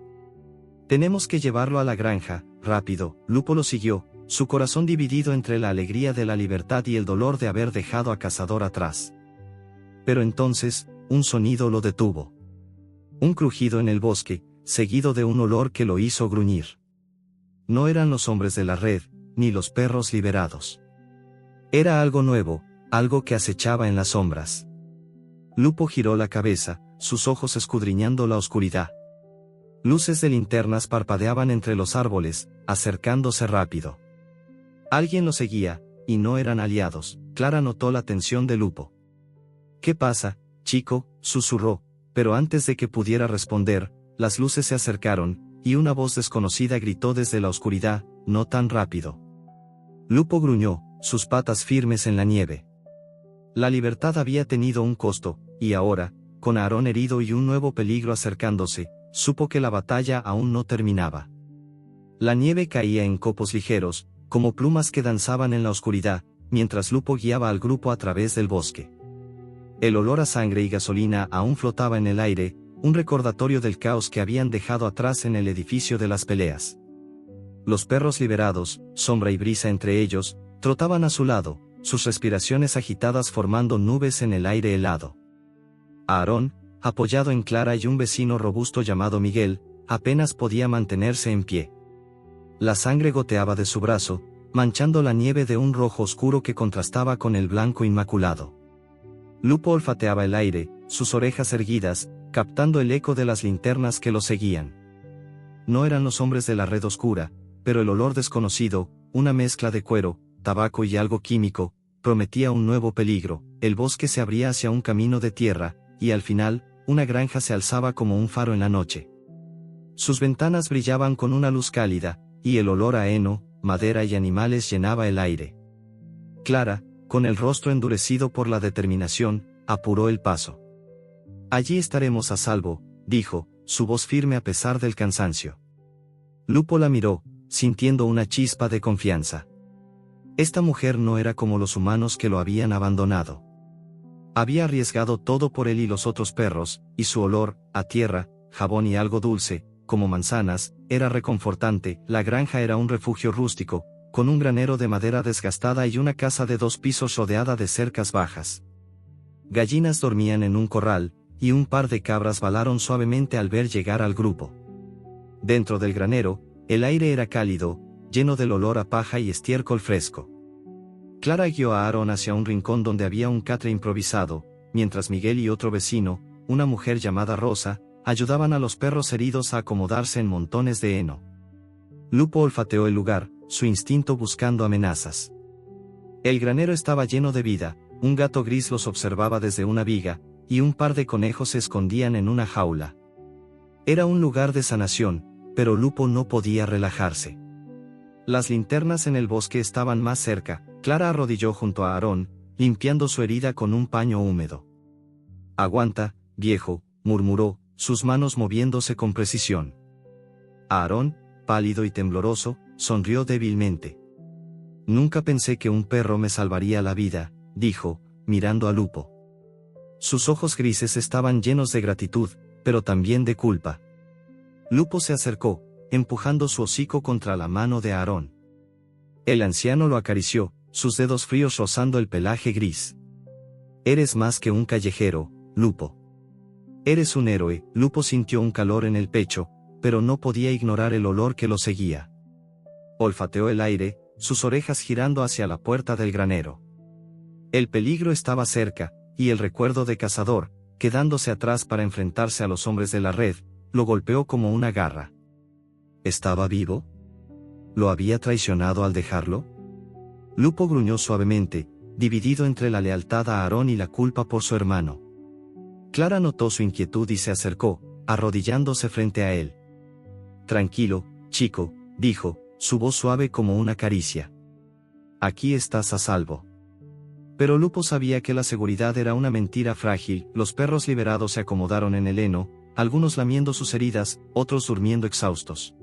«Tenemos que llevarlo a la granja, rápido». Lupo lo siguió, su corazón dividido entre la alegría de la libertad y el dolor de haber dejado a Cazador atrás. Pero entonces, un sonido lo detuvo. Un crujido en el bosque, seguido de un olor que lo hizo gruñir. No eran los hombres de la red, ni los perros liberados. Era algo nuevo, algo que acechaba en las sombras. Lupo giró la cabeza, sus ojos escudriñando la oscuridad. Luces de linternas parpadeaban entre los árboles, acercándose rápido. Alguien lo seguía, y no eran aliados. Clara notó la tensión de Lupo. «¿Qué pasa, chico?», susurró, pero antes de que pudiera responder, las luces se acercaron, y una voz desconocida gritó desde la oscuridad: «No tan rápido». Lupo gruñó, sus patas firmes en la nieve. La libertad había tenido un costo, y ahora, con Aarón herido y un nuevo peligro acercándose, supo que la batalla aún no terminaba. La nieve caía en copos ligeros, como plumas que danzaban en la oscuridad, mientras Lupo guiaba al grupo a través del bosque. El olor a sangre y gasolina aún flotaba en el aire, un recordatorio del caos que habían dejado atrás en el edificio de las peleas. Los perros liberados, Sombra y Brisa entre ellos, trotaban a su lado, sus respiraciones agitadas formando nubes en el aire helado. Aarón, apoyado en Clara y un vecino robusto llamado Miguel, apenas podía mantenerse en pie. La sangre goteaba de su brazo, manchando la nieve de un rojo oscuro que contrastaba con el blanco inmaculado. Lupo olfateaba el aire, sus orejas erguidas, captando el eco de las linternas que lo seguían. No eran los hombres de la red oscura, pero el olor desconocido, una mezcla de cuero, tabaco y algo químico, prometía un nuevo peligro. El bosque se abría hacia un camino de tierra, y al final, una granja se alzaba como un faro en la noche. Sus ventanas brillaban con una luz cálida, y el olor a heno, madera y animales llenaba el aire. Clara, con el rostro endurecido por la determinación, apuró el paso. «Allí estaremos a salvo», dijo, su voz firme a pesar del cansancio. Lupo la miró, sintiendo una chispa de confianza. Esta mujer no era como los humanos que lo habían abandonado. Había arriesgado todo por él y los otros perros, y su olor, a tierra, jabón y algo dulce, como manzanas, era reconfortante. La granja era un refugio rústico, con un granero de madera desgastada y una casa de 2 pisos rodeada de cercas bajas. Gallinas dormían en un corral, y un par de cabras balaron suavemente al ver llegar al grupo. Dentro del granero, el aire era cálido, lleno del olor a paja y estiércol fresco. Clara guió a Aarón hacia un rincón donde había un catre improvisado, mientras Miguel y otro vecino, una mujer llamada Rosa, ayudaban a los perros heridos a acomodarse en montones de heno. Lupo olfateó el lugar, su instinto buscando amenazas. El granero estaba lleno de vida, un gato gris los observaba desde una viga, y un par de conejos se escondían en una jaula. Era un lugar de sanación, pero Lupo no podía relajarse. Las linternas en el bosque estaban más cerca. Clara arrodilló junto a Aarón, limpiando su herida con un paño húmedo. «Aguanta, viejo», murmuró, sus manos moviéndose con precisión. Aarón, pálido y tembloroso, sonrió débilmente. «Nunca pensé que un perro me salvaría la vida», dijo, mirando a Lupo. Sus ojos grises estaban llenos de gratitud, pero también de culpa. Lupo se acercó, empujando su hocico contra la mano de Aarón. El anciano lo acarició, sus dedos fríos rozando el pelaje gris. Eres más que un callejero, Lupo. Eres un héroe. Lupo sintió un calor en el pecho, pero no podía ignorar el olor que lo seguía. Olfateó el aire, sus orejas girando hacia la puerta del granero. El peligro estaba cerca, y el recuerdo de cazador, quedándose atrás para enfrentarse a los hombres de la red, lo golpeó como una garra. ¿Estaba vivo? ¿Lo había traicionado al dejarlo? Lupo gruñó suavemente, dividido entre la lealtad a Aarón y la culpa por su hermano. Clara notó su inquietud y se acercó, arrodillándose frente a él. Tranquilo, chico, dijo, su voz suave como una caricia. Aquí estás a salvo. Pero Lupo sabía que la seguridad era una mentira frágil. Los perros liberados se acomodaron en el heno, algunos lamiendo sus heridas, otros durmiendo exhaustos.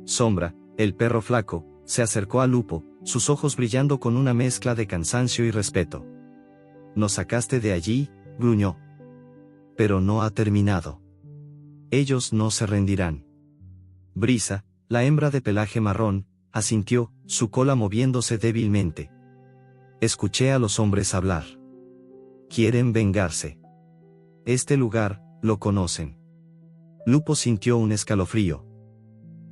Sombra, el perro flaco, se acercó a Lupo, sus ojos brillando con una mezcla de cansancio y respeto. «Nos sacaste de allí», gruñó. «Pero no ha terminado. Ellos no se rendirán». Brisa, la hembra de pelaje marrón, asintió, su cola moviéndose débilmente. «Escuché a los hombres hablar. Quieren vengarse. Este lugar, lo conocen». Lupo sintió un escalofrío.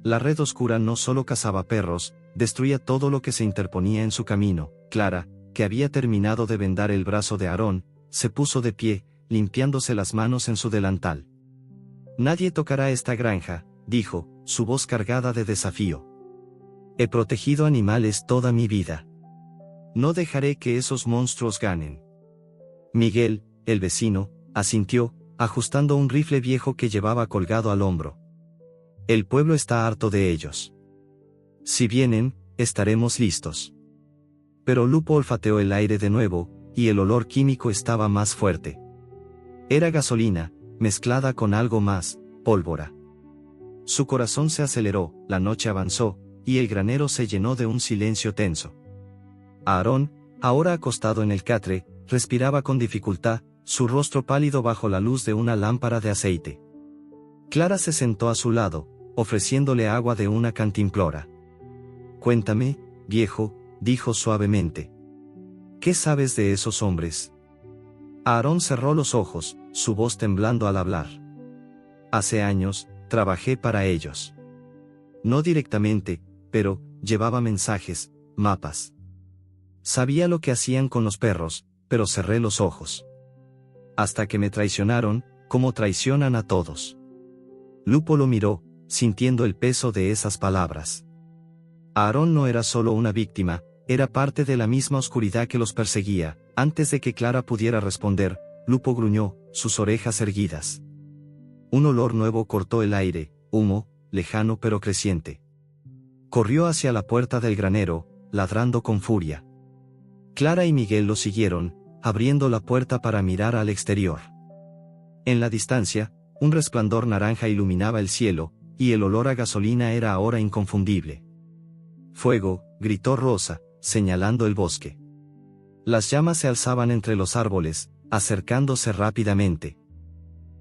La red oscura no solo cazaba perros, destruía todo lo que se interponía en su camino. Clara, que había terminado de vendar el brazo de Aarón, se puso de pie, limpiándose las manos en su delantal. «Nadie tocará esta granja», dijo, su voz cargada de desafío. «He protegido animales toda mi vida. No dejaré que esos monstruos ganen». Miguel, el vecino, asintió, ajustando un rifle viejo que llevaba colgado al hombro. «El pueblo está harto de ellos. Si vienen, estaremos listos». Pero Lupo olfateó el aire de nuevo, y el olor químico estaba más fuerte. Era gasolina, mezclada con algo más, pólvora. Su corazón se aceleró, la noche avanzó, y el granero se llenó de un silencio tenso. Aarón, ahora acostado en el catre, respiraba con dificultad, su rostro pálido bajo la luz de una lámpara de aceite. Clara se sentó a su lado, ofreciéndole agua de una cantimplora. «Cuéntame, viejo», dijo suavemente. «¿Qué sabes de esos hombres?» Aarón cerró los ojos, su voz temblando al hablar. «Hace años, trabajé para ellos. No directamente, pero llevaba mensajes, mapas. Sabía lo que hacían con los perros, pero cerré los ojos. Hasta que me traicionaron, como traicionan a todos». Lupo lo miró, sintiendo el peso de esas palabras. Aarón no era solo una víctima, era parte de la misma oscuridad que los perseguía. Antes de que Clara pudiera responder, Lupo gruñó, sus orejas erguidas. Un olor nuevo cortó el aire, humo, lejano pero creciente. Corrió hacia la puerta del granero, ladrando con furia. Clara y Miguel lo siguieron, abriendo la puerta para mirar al exterior. En la distancia, un resplandor naranja iluminaba el cielo, y el olor a gasolina era ahora inconfundible. «Fuego», gritó Rosa, señalando el bosque. Las llamas se alzaban entre los árboles, acercándose rápidamente.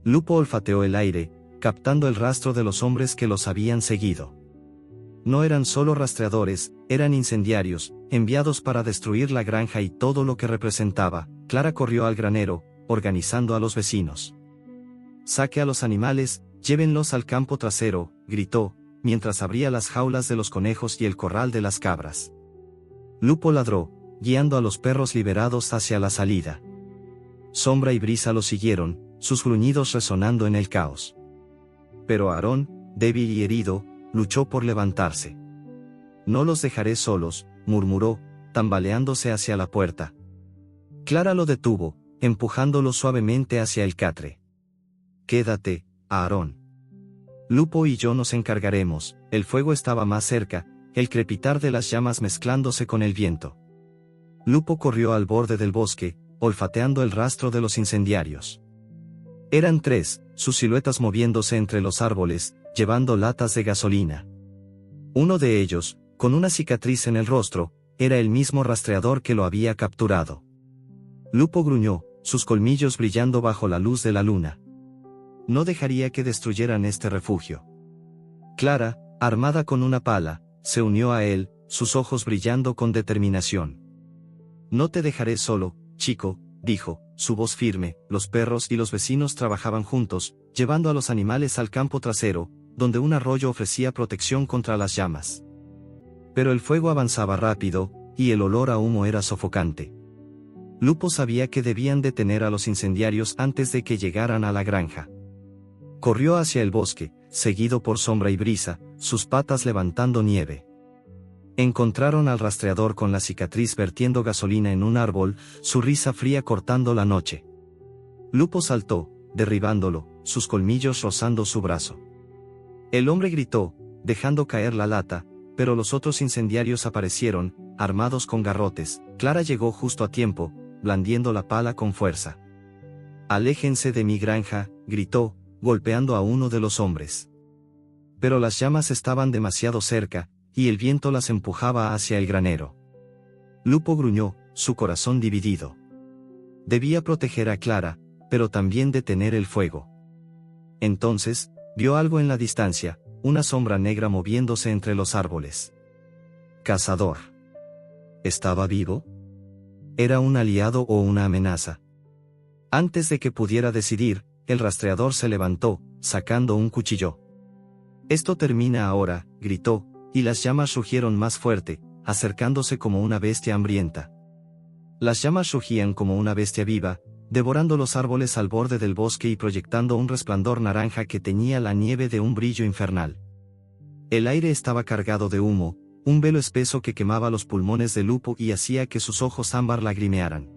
Lupo olfateó el aire, captando el rastro de los hombres que los habían seguido. No eran solo rastreadores, eran incendiarios, enviados para destruir la granja y todo lo que representaba. Clara corrió al granero, organizando a los vecinos. «Saque a los animales, llévenlos al campo trasero», gritó, mientras abría las jaulas de los conejos y el corral de las cabras. Lupo ladró, guiando a los perros liberados hacia la salida. Sombra y Brisa lo siguieron, sus gruñidos resonando en el caos. Pero Aarón, débil y herido, luchó por levantarse. «No los dejaré solos», murmuró, tambaleándose hacia la puerta. Clara lo detuvo, empujándolo suavemente hacia el catre. «Quédate, Aarón. Lupo y yo nos encargaremos». El fuego estaba más cerca, el crepitar de las llamas mezclándose con el viento. Lupo corrió al borde del bosque, olfateando el rastro de los incendiarios. Eran 3, sus siluetas moviéndose entre los árboles, llevando latas de gasolina. Uno de ellos, con una cicatriz en el rostro, era el mismo rastreador que lo había capturado. Lupo gruñó, sus colmillos brillando bajo la luz de la luna. No dejaría que destruyeran este refugio. Clara, armada con una pala, se unió a él, sus ojos brillando con determinación. No te dejaré solo, chico, dijo, su voz firme. Los perros y los vecinos trabajaban juntos, llevando a los animales al campo trasero, donde un arroyo ofrecía protección contra las llamas. Pero el fuego avanzaba rápido, y el olor a humo era sofocante. Lupo sabía que debían detener a los incendiarios antes de que llegaran a la granja. Corrió hacia el bosque, seguido por Sombra y Brisa, sus patas levantando nieve. Encontraron al rastreador con la cicatriz vertiendo gasolina en un árbol, su risa fría cortando la noche. Lupo saltó, derribándolo, sus colmillos rozando su brazo. El hombre gritó, dejando caer la lata, pero los otros incendiarios aparecieron, armados con garrotes. Clara llegó justo a tiempo, blandiendo la pala con fuerza. «Aléjense de mi granja», gritó, golpeando a uno de los hombres. Pero las llamas estaban demasiado cerca, y el viento las empujaba hacia el granero. Lupo gruñó, su corazón dividido. Debía proteger a Clara, pero también detener el fuego. Entonces, vio algo en la distancia, una sombra negra moviéndose entre los árboles. Cazador. ¿Estaba vivo? ¿Era un aliado o una amenaza? Antes de que pudiera decidir, el rastreador se levantó, sacando un cuchillo. «Esto termina ahora», gritó, y las llamas rugieron más fuerte, acercándose como una bestia hambrienta. Las llamas rugían como una bestia viva, devorando los árboles al borde del bosque y proyectando un resplandor naranja que teñía la nieve de un brillo infernal. El aire estaba cargado de humo, un velo espeso que quemaba los pulmones de Lupo y hacía que sus ojos ámbar lagrimearan.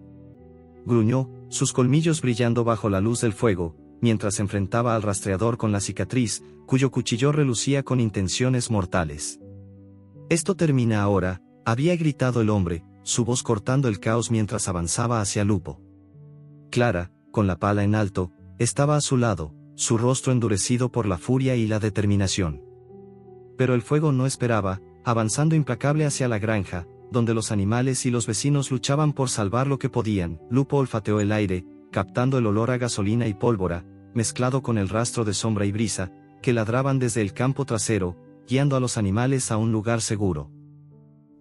Gruñó, sus colmillos brillando bajo la luz del fuego, mientras enfrentaba al rastreador con la cicatriz, cuyo cuchillo relucía con intenciones mortales. «Esto termina ahora», había gritado el hombre, su voz cortando el caos mientras avanzaba hacia Lupo. Clara, con la pala en alto, estaba a su lado, su rostro endurecido por la furia y la determinación. Pero el fuego no esperaba, avanzando implacable hacia la granja, donde los animales y los vecinos luchaban por salvar lo que podían. Lupo olfateó el aire, captando el olor a gasolina y pólvora, mezclado con el rastro de Sombra y Brisa, que ladraban desde el campo trasero, guiando a los animales a un lugar seguro.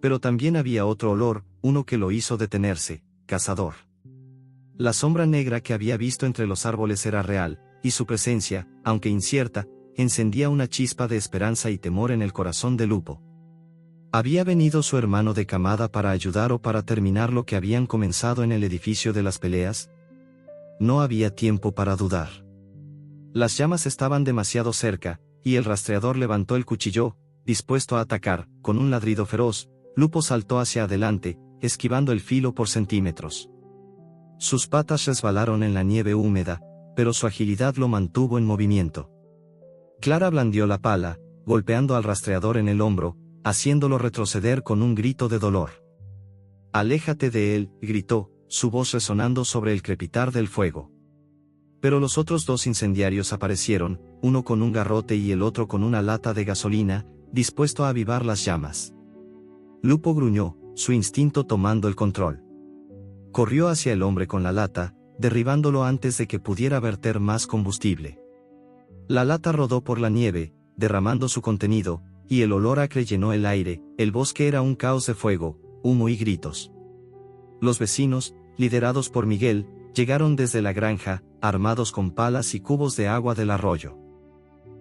Pero también había otro olor, uno que lo hizo detenerse: cazador. La sombra negra que había visto entre los árboles era real, y su presencia, aunque incierta, encendía una chispa de esperanza y temor en el corazón de Lupo. ¿Había venido su hermano de camada para ayudar o para terminar lo que habían comenzado en el edificio de las peleas? No había tiempo para dudar. Las llamas estaban demasiado cerca, y el rastreador levantó el cuchillo, dispuesto a atacar. Con un ladrido feroz, Lupo saltó hacia adelante, esquivando el filo por centímetros. Sus patas resbalaron en la nieve húmeda, pero su agilidad lo mantuvo en movimiento. Clara blandió la pala, golpeando al rastreador en el hombro, haciéndolo retroceder con un grito de dolor. «Aléjate de él», gritó, su voz resonando sobre el crepitar del fuego. Pero los otros dos incendiarios aparecieron, uno con un garrote y el otro con una lata de gasolina, dispuesto a avivar las llamas. Lupo gruñó, su instinto tomando el control. Corrió hacia el hombre con la lata, derribándolo antes de que pudiera verter más combustible. La lata rodó por la nieve, derramando su contenido, y el olor acre llenó el aire. El bosque era un caos de fuego, humo y gritos. Los vecinos, liderados por Miguel, llegaron desde la granja, armados con palas y cubos de agua del arroyo.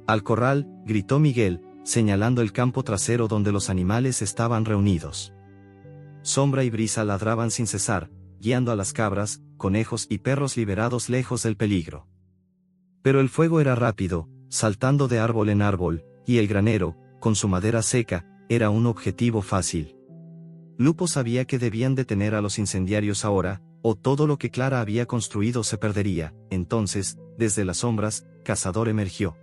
«Al corral», gritó Miguel, señalando el campo trasero donde los animales estaban reunidos. Sombra y Brisa ladraban sin cesar, guiando a las cabras, conejos y perros liberados lejos del peligro. Pero el fuego era rápido, saltando de árbol en árbol, y el granero, con su madera seca, era un objetivo fácil. Lupo sabía que debían detener a los incendiarios ahora, o todo lo que Clara había construido se perdería. Entonces, desde las sombras, Cazador emergió.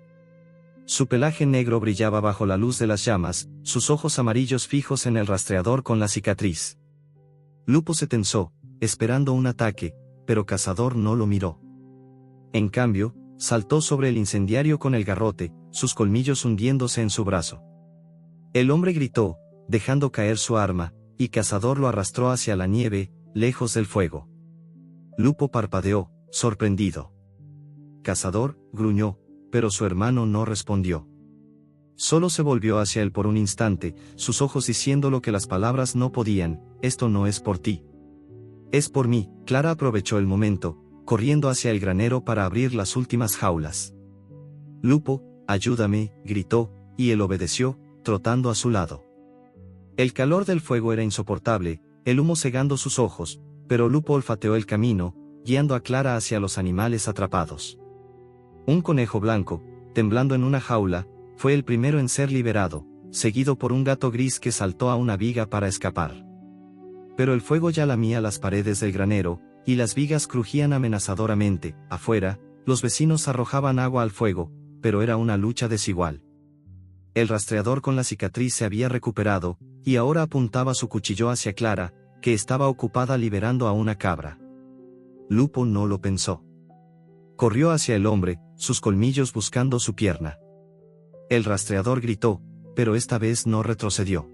Su pelaje negro brillaba bajo la luz de las llamas, sus ojos amarillos fijos en el rastreador con la cicatriz. Lupo se tensó, esperando un ataque, pero Cazador no lo miró. En cambio, saltó sobre el incendiario con el garrote, sus colmillos hundiéndose en su brazo. El hombre gritó, dejando caer su arma, y Cazador lo arrastró hacia la nieve, lejos del fuego. Lupo parpadeó, sorprendido. «Cazador», gruñó, pero su hermano no respondió. Solo se volvió hacia él por un instante, sus ojos diciendo lo que las palabras no podían: esto no es por ti. Es por mí. Clara aprovechó el momento, corriendo hacia el granero para abrir las últimas jaulas. Lupo, ayúdame, gritó, y él obedeció, trotando a su lado. El calor del fuego era insoportable, el humo cegando sus ojos, pero Lupo olfateó el camino, guiando a Clara hacia los animales atrapados. Un conejo blanco, temblando en una jaula, fue el primero en ser liberado, seguido por un gato gris que saltó a una viga para escapar. Pero el fuego ya lamía las paredes del granero, y las vigas crujían amenazadoramente. Afuera, los vecinos arrojaban agua al fuego, pero era una lucha desigual. El rastreador con la cicatriz se había recuperado, y ahora apuntaba su cuchillo hacia Clara, que estaba ocupada liberando a una cabra. Lupo no lo pensó. Corrió hacia el hombre, sus colmillos buscando su pierna. El rastreador gritó, pero esta vez no retrocedió.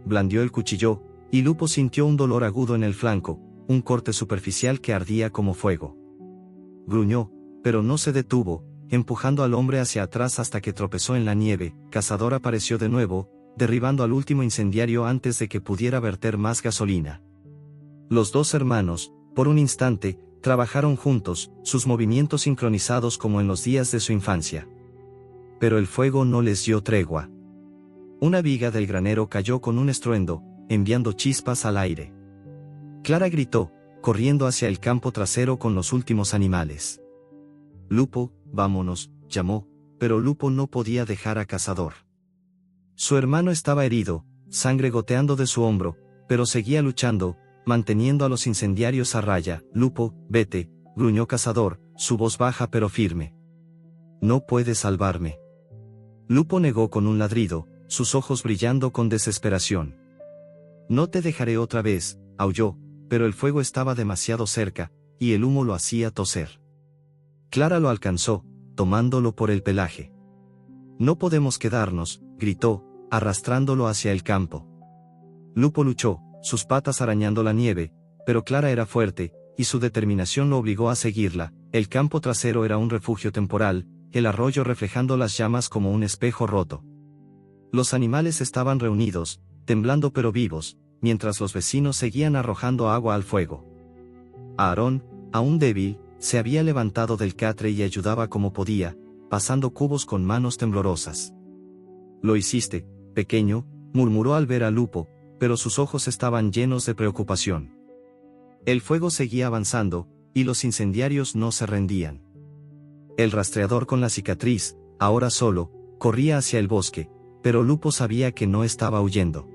Blandió el cuchillo, y Lupo sintió un dolor agudo en el flanco, un corte superficial que ardía como fuego. Gruñó, pero no se detuvo, empujando al hombre hacia atrás hasta que tropezó en la nieve. Cazador apareció de nuevo, derribando al último incendiario antes de que pudiera verter más gasolina. Los dos hermanos, por un instante, trabajaron juntos, sus movimientos sincronizados como en los días de su infancia. Pero el fuego no les dio tregua. Una viga del granero cayó con un estruendo, enviando chispas al aire. Clara gritó, corriendo hacia el campo trasero con los últimos animales. Lupo, vámonos, llamó, pero Lupo no podía dejar a Cazador. Su hermano estaba herido, sangre goteando de su hombro, pero seguía luchando, manteniendo a los incendiarios a raya. Lupo, vete, gruñó Cazador, su voz baja pero firme. No puedes salvarme. Lupo negó con un ladrido, sus ojos brillando con desesperación. No te dejaré otra vez, aulló, pero el fuego estaba demasiado cerca, y el humo lo hacía toser. Clara lo alcanzó, tomándolo por el pelaje. No podemos quedarnos, gritó, arrastrándolo hacia el campo. Lupo luchó, sus patas arañando la nieve, pero Clara era fuerte, y su determinación lo obligó a seguirla. El campo trasero era un refugio temporal, el arroyo reflejando las llamas como un espejo roto. Los animales estaban reunidos, temblando pero vivos, mientras los vecinos seguían arrojando agua al fuego. Aarón, aún débil, se había levantado del catre y ayudaba como podía, pasando cubos con manos temblorosas. Lo hiciste, pequeño, murmuró al ver a Lupo, pero sus ojos estaban llenos de preocupación. El fuego seguía avanzando, y los incendiarios no se rendían. El rastreador con la cicatriz, ahora solo, corría hacia el bosque, pero Lupo sabía que no estaba huyendo.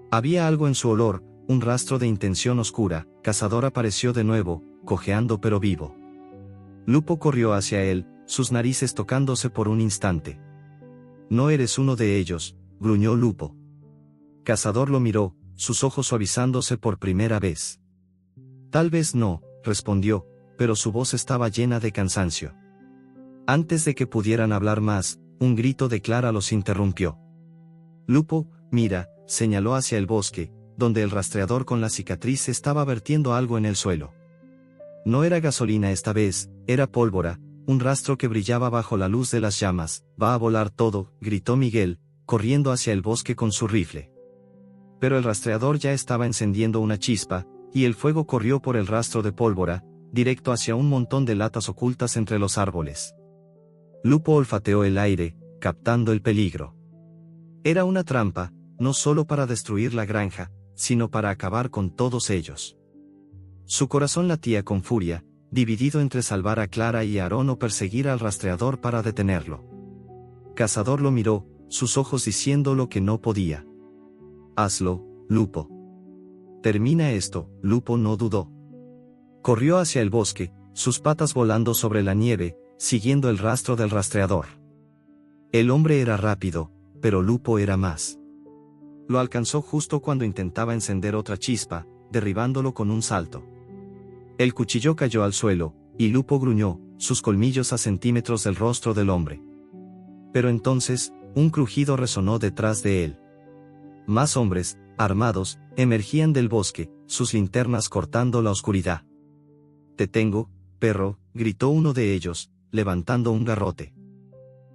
Había algo en su olor, un rastro de intención oscura. Cazador apareció de nuevo, cojeando pero vivo. Lupo corrió hacia él, sus narices tocándose por un instante. No eres uno de ellos, gruñó Lupo. Cazador lo miró, sus ojos suavizándose por primera vez. Tal vez no, respondió, pero su voz estaba llena de cansancio. Antes de que pudieran hablar más, un grito de Clara los interrumpió. Lupo, mira, señaló hacia el bosque, donde el rastreador con la cicatriz estaba vertiendo algo en el suelo. No era gasolina esta vez, era pólvora, un rastro que brillaba bajo la luz de las llamas. Va a volar todo, gritó Miguel, corriendo hacia el bosque con su rifle. Pero el rastreador ya estaba encendiendo una chispa, y el fuego corrió por el rastro de pólvora, directo hacia un montón de latas ocultas entre los árboles. Lupo olfateó el aire, captando el peligro. Era una trampa, no solo para destruir la granja, sino para acabar con todos ellos. Su corazón latía con furia, dividido entre salvar a Clara y a Aarón o perseguir al rastreador para detenerlo. Cazador lo miró, sus ojos diciendo lo que no podía. Hazlo, Lupo. Termina esto. Lupo no dudó. Corrió hacia el bosque, sus patas volando sobre la nieve, siguiendo el rastro del rastreador. El hombre era rápido, pero Lupo era más. Lo alcanzó justo cuando intentaba encender otra chispa, derribándolo con un salto. El cuchillo cayó al suelo, y Lupo gruñó, sus colmillos a centímetros del rostro del hombre. Pero entonces, un crujido resonó detrás de él. Más hombres, armados, emergían del bosque, sus linternas cortando la oscuridad. «Te tengo, perro», gritó uno de ellos, levantando un garrote.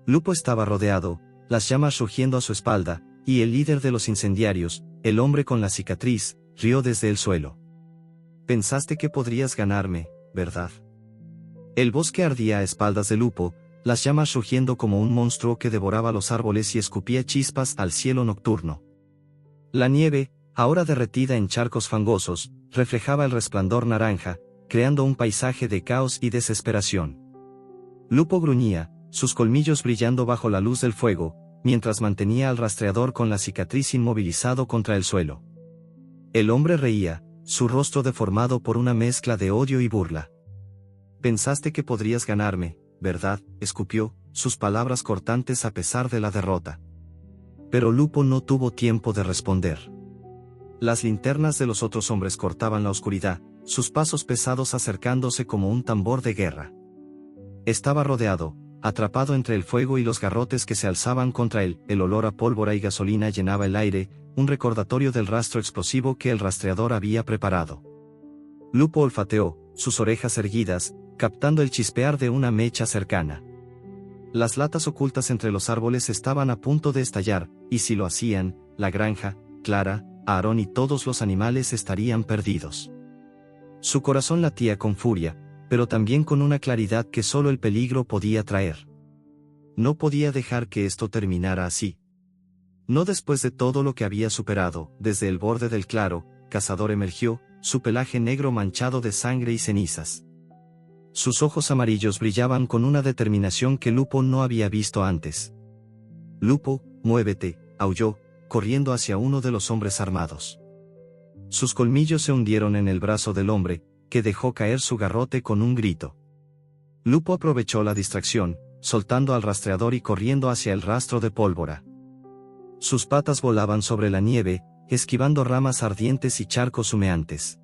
Lupo estaba rodeado, las llamas rugiendo a su espalda, y el líder de los incendiarios, el hombre con la cicatriz, rió desde el suelo. Pensaste que podrías ganarme, ¿verdad? El bosque ardía a espaldas de Lupo, las llamas rugiendo como un monstruo que devoraba los árboles y escupía chispas al cielo nocturno. La nieve, ahora derretida en charcos fangosos, reflejaba el resplandor naranja, creando un paisaje de caos y desesperación. Lupo gruñía, sus colmillos brillando bajo la luz del fuego, mientras mantenía al rastreador con la cicatriz inmovilizado contra el suelo. El hombre reía, su rostro deformado por una mezcla de odio y burla. Pensaste que podrías ganarme, ¿verdad?, escupió, sus palabras cortantes a pesar de la derrota. Pero Lupo no tuvo tiempo de responder. Las linternas de los otros hombres cortaban la oscuridad, sus pasos pesados acercándose como un tambor de guerra. Estaba rodeado, atrapado entre el fuego y los garrotes que se alzaban contra él. El olor a pólvora y gasolina llenaba el aire, un recordatorio del rastro explosivo que el rastreador había preparado. Lupo olfateó, sus orejas erguidas, captando el chispear de una mecha cercana. Las latas ocultas entre los árboles estaban a punto de estallar, y si lo hacían, la granja, Clara, Aarón y todos los animales estarían perdidos. Su corazón latía con furia, pero también con una claridad que solo el peligro podía traer. No podía dejar que esto terminara así. No después de todo lo que había superado. Desde el borde del claro, Cazador emergió, su pelaje negro manchado de sangre y cenizas. Sus ojos amarillos brillaban con una determinación que Lupo no había visto antes. Lupo, muévete, aulló, corriendo hacia uno de los hombres armados. Sus colmillos se hundieron en el brazo del hombre, que dejó caer su garrote con un grito. Lupo aprovechó la distracción, soltando al rastreador y corriendo hacia el rastro de pólvora. Sus patas volaban sobre la nieve, esquivando ramas ardientes y charcos humeantes.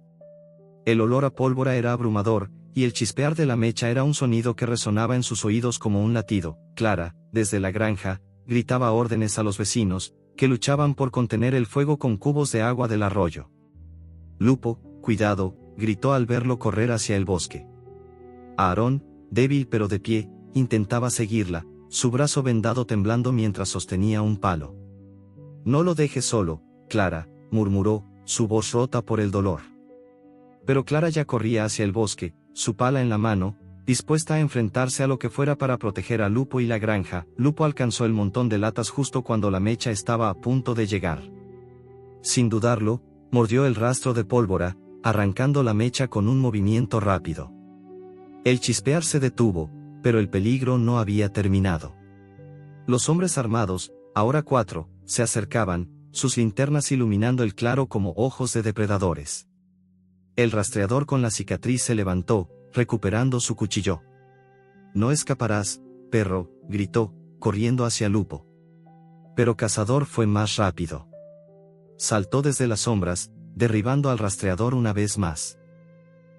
El olor a pólvora era abrumador, y el chispear de la mecha era un sonido que resonaba en sus oídos como un latido. Clara, desde la granja, gritaba órdenes a los vecinos, que luchaban por contener el fuego con cubos de agua del arroyo. Lupo, cuidado, gritó al verlo correr hacia el bosque. Aarón, débil pero de pie, intentaba seguirla, su brazo vendado temblando mientras sostenía un palo. No lo dejes solo, Clara, murmuró, su voz rota por el dolor. Pero Clara ya corría hacia el bosque, su pala en la mano, dispuesta a enfrentarse a lo que fuera para proteger a Lupo y la granja. Lupo alcanzó el montón de latas justo cuando la mecha estaba a punto de llegar. Sin dudarlo, mordió el rastro de pólvora, arrancando la mecha con un movimiento rápido. El chispear se detuvo, pero el peligro no había terminado. Los hombres armados, ahora 4, se acercaban, sus linternas iluminando el claro como ojos de depredadores. El rastreador con la cicatriz se levantó, recuperando su cuchillo. No escaparás, perro, gritó, corriendo hacia Lupo. Pero Cazador fue más rápido. Saltó desde las sombras, derribando al rastreador una vez más.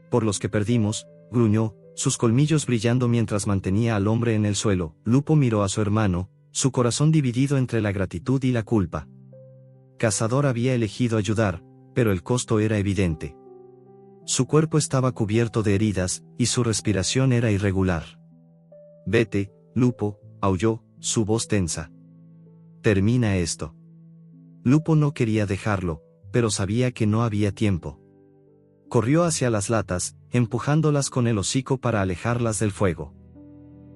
Por los que perdimos, gruñó, sus colmillos brillando mientras mantenía al hombre en el suelo. Lupo miró a su hermano, su corazón dividido entre la gratitud y la culpa. Cazador había elegido ayudar, pero el costo era evidente. Su cuerpo estaba cubierto de heridas, y su respiración era irregular. Vete, Lupo, aulló, su voz tensa. Termina esto. Lupo no quería dejarlo, pero sabía que no había tiempo. Corrió hacia las latas, empujándolas con el hocico para alejarlas del fuego.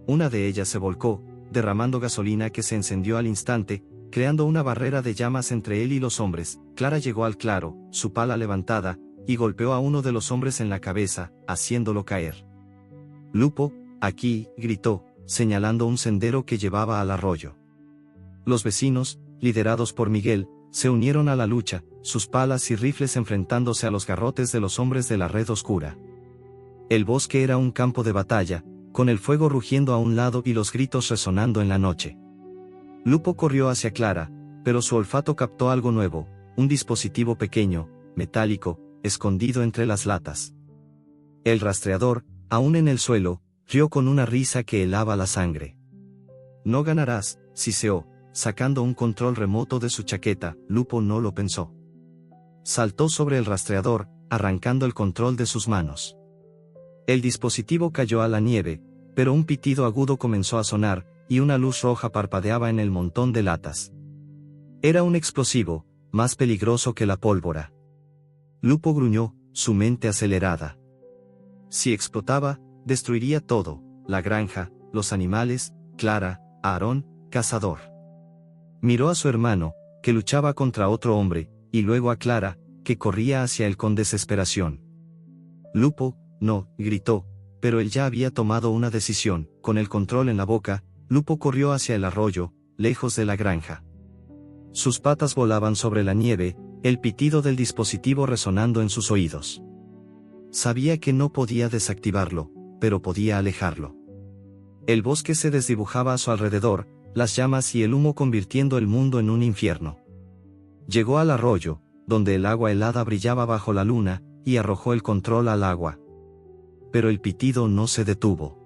Una de ellas se volcó, derramando gasolina que se encendió al instante, creando una barrera de llamas entre él y los hombres. Clara llegó al claro, su pala levantada, y golpeó a uno de los hombres en la cabeza, haciéndolo caer. Lupo, aquí, gritó, señalando un sendero que llevaba al arroyo. Los vecinos, liderados por Miguel, se unieron a la lucha, sus palas y rifles enfrentándose a los garrotes de los hombres de la red oscura. El bosque era un campo de batalla, con el fuego rugiendo a un lado y los gritos resonando en la noche. Lupo corrió hacia Clara, pero su olfato captó algo nuevo, un dispositivo pequeño, metálico, escondido entre las latas. El rastreador, aún en el suelo, rió con una risa que helaba la sangre. No ganarás, siseó, sacando un control remoto de su chaqueta. Lupo no lo pensó. Saltó sobre el rastreador, arrancando el control de sus manos. El dispositivo cayó a la nieve, pero un pitido agudo comenzó a sonar, y una luz roja parpadeaba en el montón de latas. Era un explosivo, más peligroso que la pólvora. Lupo gruñó, su mente acelerada. Si explotaba, destruiría todo: la granja, los animales, Clara, Aarón, Cazador. Miró a su hermano, que luchaba contra otro hombre, y luego a Clara, que corría hacia él con desesperación. Lupo, no, gritó, pero él ya había tomado una decisión. Con el control en la boca, Lupo corrió hacia el arroyo, lejos de la granja. Sus patas volaban sobre la nieve, el pitido del dispositivo resonando en sus oídos. Sabía que no podía desactivarlo, pero podía alejarlo. El bosque se desdibujaba a su alrededor, las llamas y el humo convirtiendo el mundo en un infierno. Llegó al arroyo, donde el agua helada brillaba bajo la luna, y arrojó el control al agua. Pero el pitido no se detuvo.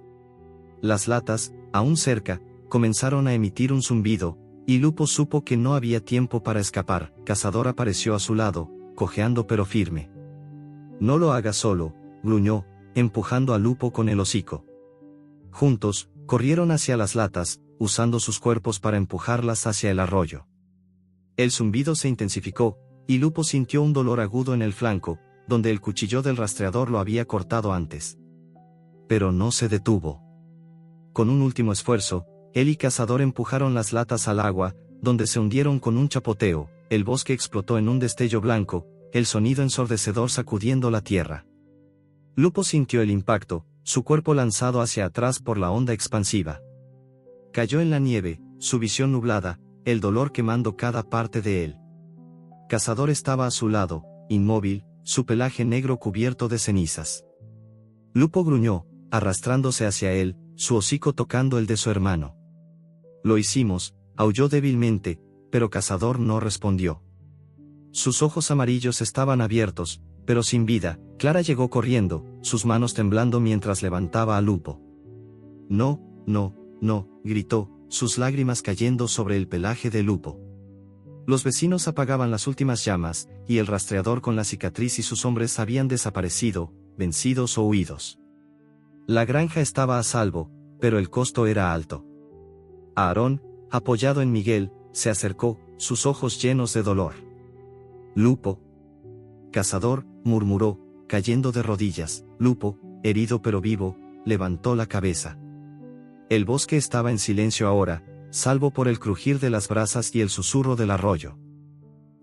Las latas, aún cerca, comenzaron a emitir un zumbido, y Lupo supo que no había tiempo para escapar. Cazador apareció a su lado, cojeando pero firme. «No lo hagas solo», gruñó, empujando a Lupo con el hocico. Juntos, corrieron hacia las latas, usando sus cuerpos para empujarlas hacia el arroyo. El zumbido se intensificó, y Lupo sintió un dolor agudo en el flanco, donde el cuchillo del rastreador lo había cortado antes. Pero no se detuvo. Con un último esfuerzo, él y Cazador empujaron las latas al agua, donde se hundieron con un chapoteo. El bosque explotó en un destello blanco, el sonido ensordecedor sacudiendo la tierra. Lupo sintió el impacto, su cuerpo lanzado hacia atrás por la onda expansiva. Cayó en la nieve, su visión nublada, el dolor quemando cada parte de él. Cazador estaba a su lado, inmóvil, su pelaje negro cubierto de cenizas. Lupo gruñó, arrastrándose hacia él, su hocico tocando el de su hermano. «Lo hicimos», aulló débilmente, pero Cazador no respondió. Sus ojos amarillos estaban abiertos, pero sin vida. Clara llegó corriendo, sus manos temblando mientras levantaba a Lupo. «No, no, no», gritó, sus lágrimas cayendo sobre el pelaje de Lupo. Los vecinos apagaban las últimas llamas, y el rastreador con la cicatriz y sus hombres habían desaparecido, vencidos o huidos. La granja estaba a salvo, pero el costo era alto. Aarón, apoyado en Miguel, se acercó, sus ojos llenos de dolor. «Lupo». «Cazador», murmuró, cayendo de rodillas. Lupo, herido pero vivo, levantó la cabeza. El bosque estaba en silencio ahora, salvo por el crujir de las brasas y el susurro del arroyo.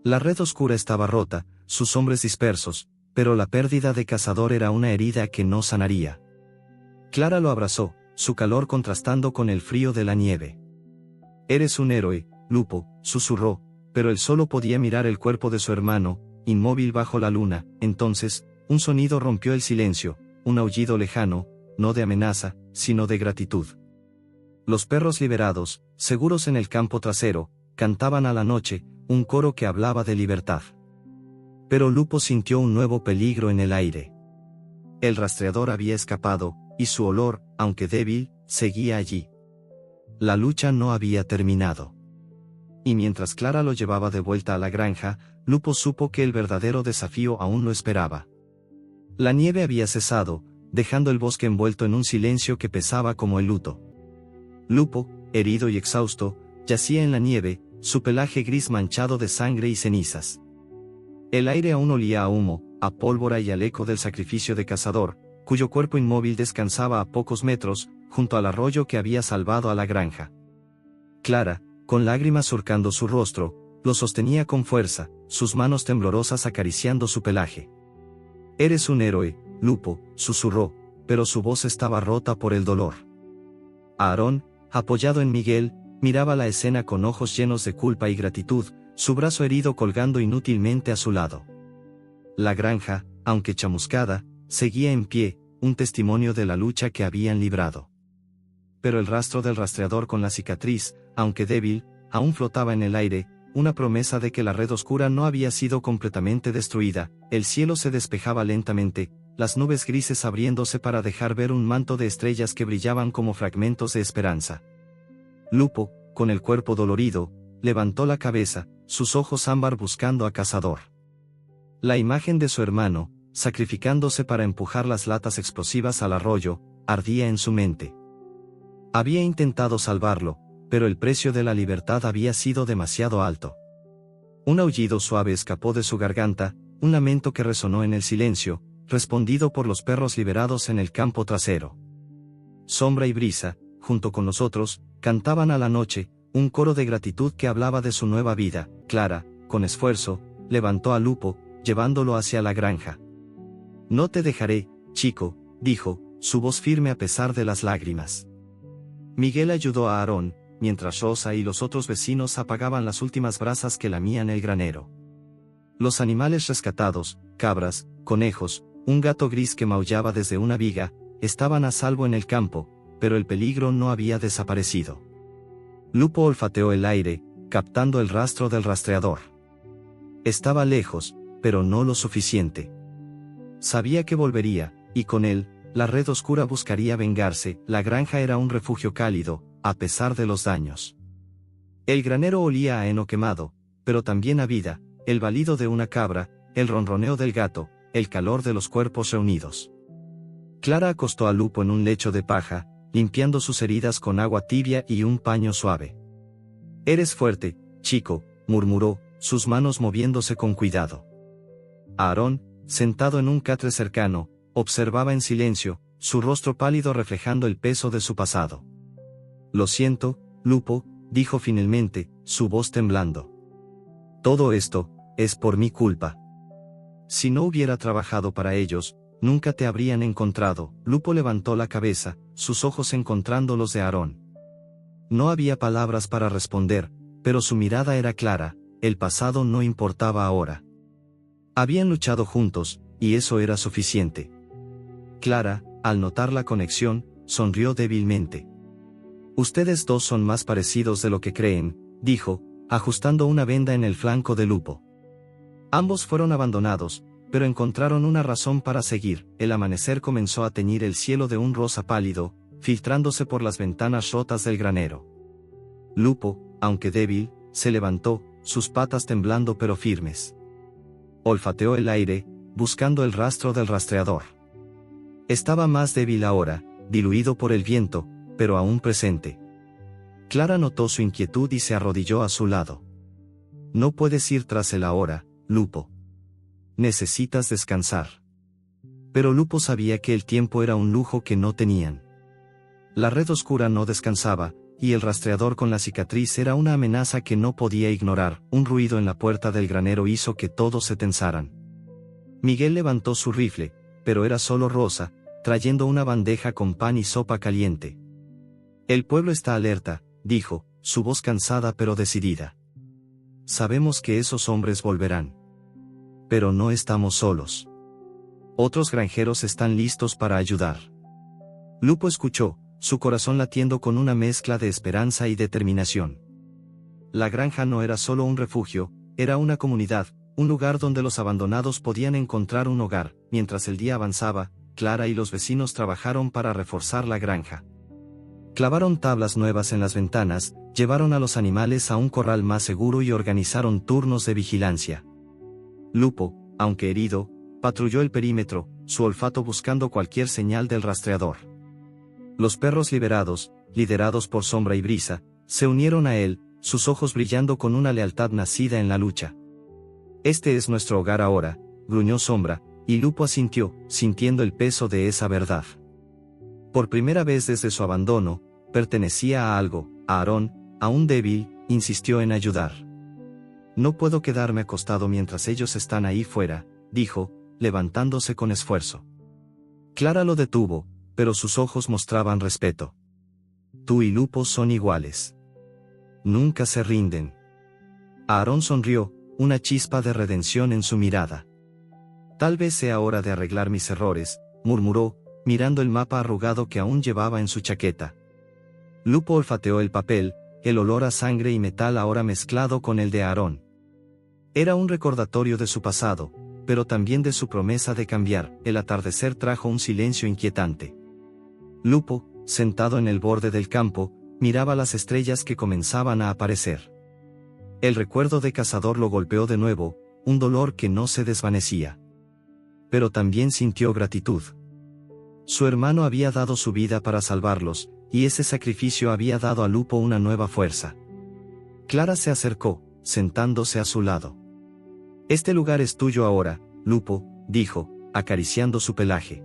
La red oscura estaba rota, sus hombres dispersos, pero la pérdida de Cazador era una herida que no sanaría. Clara lo abrazó, su calor contrastando con el frío de la nieve. «Eres un héroe, Lupo», susurró, pero él solo podía mirar el cuerpo de su hermano, inmóvil bajo la luna. Entonces, un sonido rompió el silencio, un aullido lejano, no de amenaza, sino de gratitud. Los perros liberados, seguros en el campo trasero, cantaban a la noche, un coro que hablaba de libertad. Pero Lupo sintió un nuevo peligro en el aire. El rastreador había escapado, y su olor, aunque débil, seguía allí. La lucha no había terminado. Y mientras Clara lo llevaba de vuelta a la granja, Lupo supo que el verdadero desafío aún lo esperaba. La nieve había cesado, dejando el bosque envuelto en un silencio que pesaba como el luto. Lupo, herido y exhausto, yacía en la nieve, su pelaje gris manchado de sangre y cenizas. El aire aún olía a humo, a pólvora y al eco del sacrificio de Cazador, cuyo cuerpo inmóvil descansaba a pocos metros, junto al arroyo que había salvado a la granja. Clara, con lágrimas surcando su rostro, lo sostenía con fuerza, sus manos temblorosas acariciando su pelaje. «Eres un héroe, Lupo», susurró, pero su voz estaba rota por el dolor. Aarón, apoyado en Miguel, miraba la escena con ojos llenos de culpa y gratitud, su brazo herido colgando inútilmente a su lado. La granja, aunque chamuscada, seguía en pie, un testimonio de la lucha que habían librado. Pero el rastro del rastreador con la cicatriz, aunque débil, aún flotaba en el aire, una promesa de que la red oscura no había sido completamente destruida. El cielo se despejaba lentamente, las nubes grises abriéndose para dejar ver un manto de estrellas que brillaban como fragmentos de esperanza. Lupo, con el cuerpo dolorido, levantó la cabeza, sus ojos ámbar buscando a Cazador. La imagen de su hermano, sacrificándose para empujar las latas explosivas al arroyo, ardía en su mente. Había intentado salvarlo, pero el precio de la libertad había sido demasiado alto. Un aullido suave escapó de su garganta, un lamento que resonó en el silencio, respondido por los perros liberados en el campo trasero. Sombra y Brisa, junto con nosotros, cantaban a la noche, un coro de gratitud que hablaba de su nueva vida. Clara, con esfuerzo, levantó a Lupo, llevándolo hacia la granja. No te dejaré, chico, dijo, su voz firme a pesar de las lágrimas. Miguel ayudó a Aarón, mientras Rosa y los otros vecinos apagaban las últimas brasas que lamían el granero. Los animales rescatados, cabras, conejos, un gato gris que maullaba desde una viga, estaban a salvo en el campo, pero el peligro no había desaparecido. Lupo olfateó el aire, captando el rastro del rastreador. Estaba lejos, pero no lo suficiente. Sabía que volvería, y con él, la red oscura buscaría vengarse. La granja era un refugio cálido, a pesar de los daños. El granero olía a heno quemado, pero también a vida, el balido de una cabra, el ronroneo del gato, el calor de los cuerpos reunidos. Clara acostó a Lupo en un lecho de paja, limpiando sus heridas con agua tibia y un paño suave. «Eres fuerte, chico», murmuró, sus manos moviéndose con cuidado. Aarón, sentado en un catre cercano, observaba en silencio, su rostro pálido reflejando el peso de su pasado. «Lo siento, Lupo», dijo finalmente, su voz temblando. «Todo esto es por mi culpa. Si no hubiera trabajado para ellos, nunca te habrían encontrado». Lupo levantó la cabeza, sus ojos encontrando los de Aarón. No había palabras para responder, pero su mirada era clara, el pasado no importaba ahora. Habían luchado juntos, y eso era suficiente. Clara, al notar la conexión, sonrió débilmente. «Ustedes dos son más parecidos de lo que creen», dijo, ajustando una venda en el flanco de Lupo. Ambos fueron abandonados, pero encontraron una razón para seguir. El amanecer comenzó a teñir el cielo de un rosa pálido, filtrándose por las ventanas rotas del granero. Lupo, aunque débil, se levantó, sus patas temblando pero firmes. Olfateó el aire, buscando el rastro del rastreador. Estaba más débil ahora, diluido por el viento, pero aún presente. Clara notó su inquietud y se arrodilló a su lado. «No puedes ir tras él ahora, Lupo. Necesitas descansar». Pero Lupo sabía que el tiempo era un lujo que no tenían. La red oscura no descansaba, y el rastreador con la cicatriz era una amenaza que no podía ignorar. Un ruido en la puerta del granero hizo que todos se tensaran. Miguel levantó su rifle, pero era solo Rosa, trayendo una bandeja con pan y sopa caliente. «El pueblo está alerta», dijo, su voz cansada pero decidida. «Sabemos que esos hombres volverán. Pero no estamos solos. Otros granjeros están listos para ayudar». Lupo escuchó, su corazón latiendo con una mezcla de esperanza y determinación. La granja no era solo un refugio, era una comunidad, un lugar donde los abandonados podían encontrar un hogar. Mientras el día avanzaba, Clara y los vecinos trabajaron para reforzar la granja. Clavaron tablas nuevas en las ventanas, llevaron a los animales a un corral más seguro y organizaron turnos de vigilancia. Lupo, aunque herido, patrulló el perímetro, su olfato buscando cualquier señal del rastreador. Los perros liberados, liderados por Sombra y Brisa, se unieron a él, sus ojos brillando con una lealtad nacida en la lucha. «Este es nuestro hogar ahora», gruñó Sombra, y Lupo asintió, sintiendo el peso de esa verdad. Por primera vez desde su abandono, pertenecía a algo. Aarón, aún débil, insistió en ayudar. «No puedo quedarme acostado mientras ellos están ahí fuera», dijo, levantándose con esfuerzo. Clara lo detuvo, pero sus ojos mostraban respeto. «Tú y Lupo son iguales. Nunca se rinden». Aarón sonrió, una chispa de redención en su mirada. «Tal vez sea hora de arreglar mis errores», murmuró, mirando el mapa arrugado que aún llevaba en su chaqueta. Lupo olfateó el papel, el olor a sangre y metal ahora mezclado con el de Aarón. Era un recordatorio de su pasado, pero también de su promesa de cambiar. El atardecer trajo un silencio inquietante. Lupo, sentado en el borde del campo, miraba las estrellas que comenzaban a aparecer. El recuerdo de cazador lo golpeó de nuevo, un dolor que no se desvanecía. Pero también sintió gratitud. Su hermano había dado su vida para salvarlos, y ese sacrificio había dado a Lupo una nueva fuerza. Clara se acercó, sentándose a su lado. «Este lugar es tuyo ahora, Lupo», dijo, acariciando su pelaje.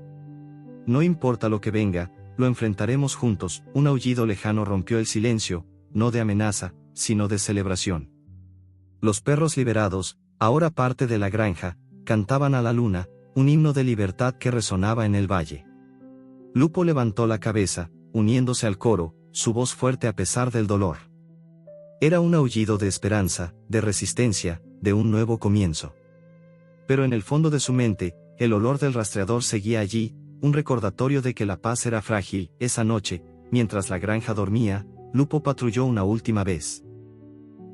«No importa lo que venga, lo enfrentaremos juntos». Un aullido lejano rompió el silencio, no de amenaza, sino de celebración. Los perros liberados, ahora parte de la granja, cantaban a la luna, un himno de libertad que resonaba en el valle. Lupo levantó la cabeza, uniéndose al coro, su voz fuerte a pesar del dolor. Era un aullido de esperanza, de resistencia, de un nuevo comienzo. Pero en el fondo de su mente, el olor del rastreador seguía allí, un recordatorio de que la paz era frágil. Esa noche, mientras la granja dormía, Lupo patrulló una última vez.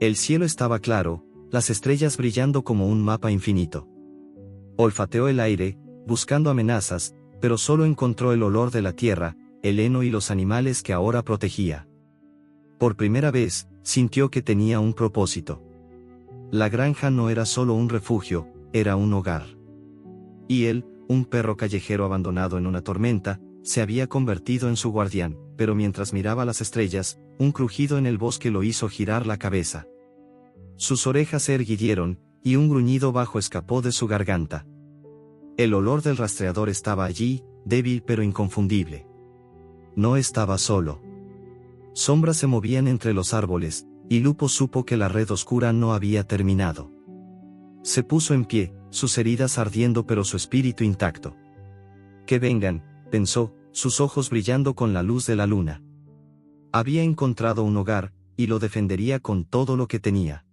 El cielo estaba claro, las estrellas brillando como un mapa infinito. Olfateó el aire, buscando amenazas, pero solo encontró el olor de la tierra, el heno y los animales que ahora protegía. Por primera vez, sintió que tenía un propósito. La granja no era solo un refugio, era un hogar. Y él, un perro callejero abandonado en una tormenta, se había convertido en su guardián, pero mientras miraba las estrellas, un crujido en el bosque lo hizo girar la cabeza. Sus orejas se erguidieron, y un gruñido bajo escapó de su garganta. El olor del rastreador estaba allí, débil pero inconfundible. No estaba solo. Sombras se movían entre los árboles, y Lupo supo que la red oscura no había terminado. Se puso en pie, sus heridas ardiendo pero su espíritu intacto. «Que vengan», pensó, sus ojos brillando con la luz de la luna. Había encontrado un hogar, y lo defendería con todo lo que tenía.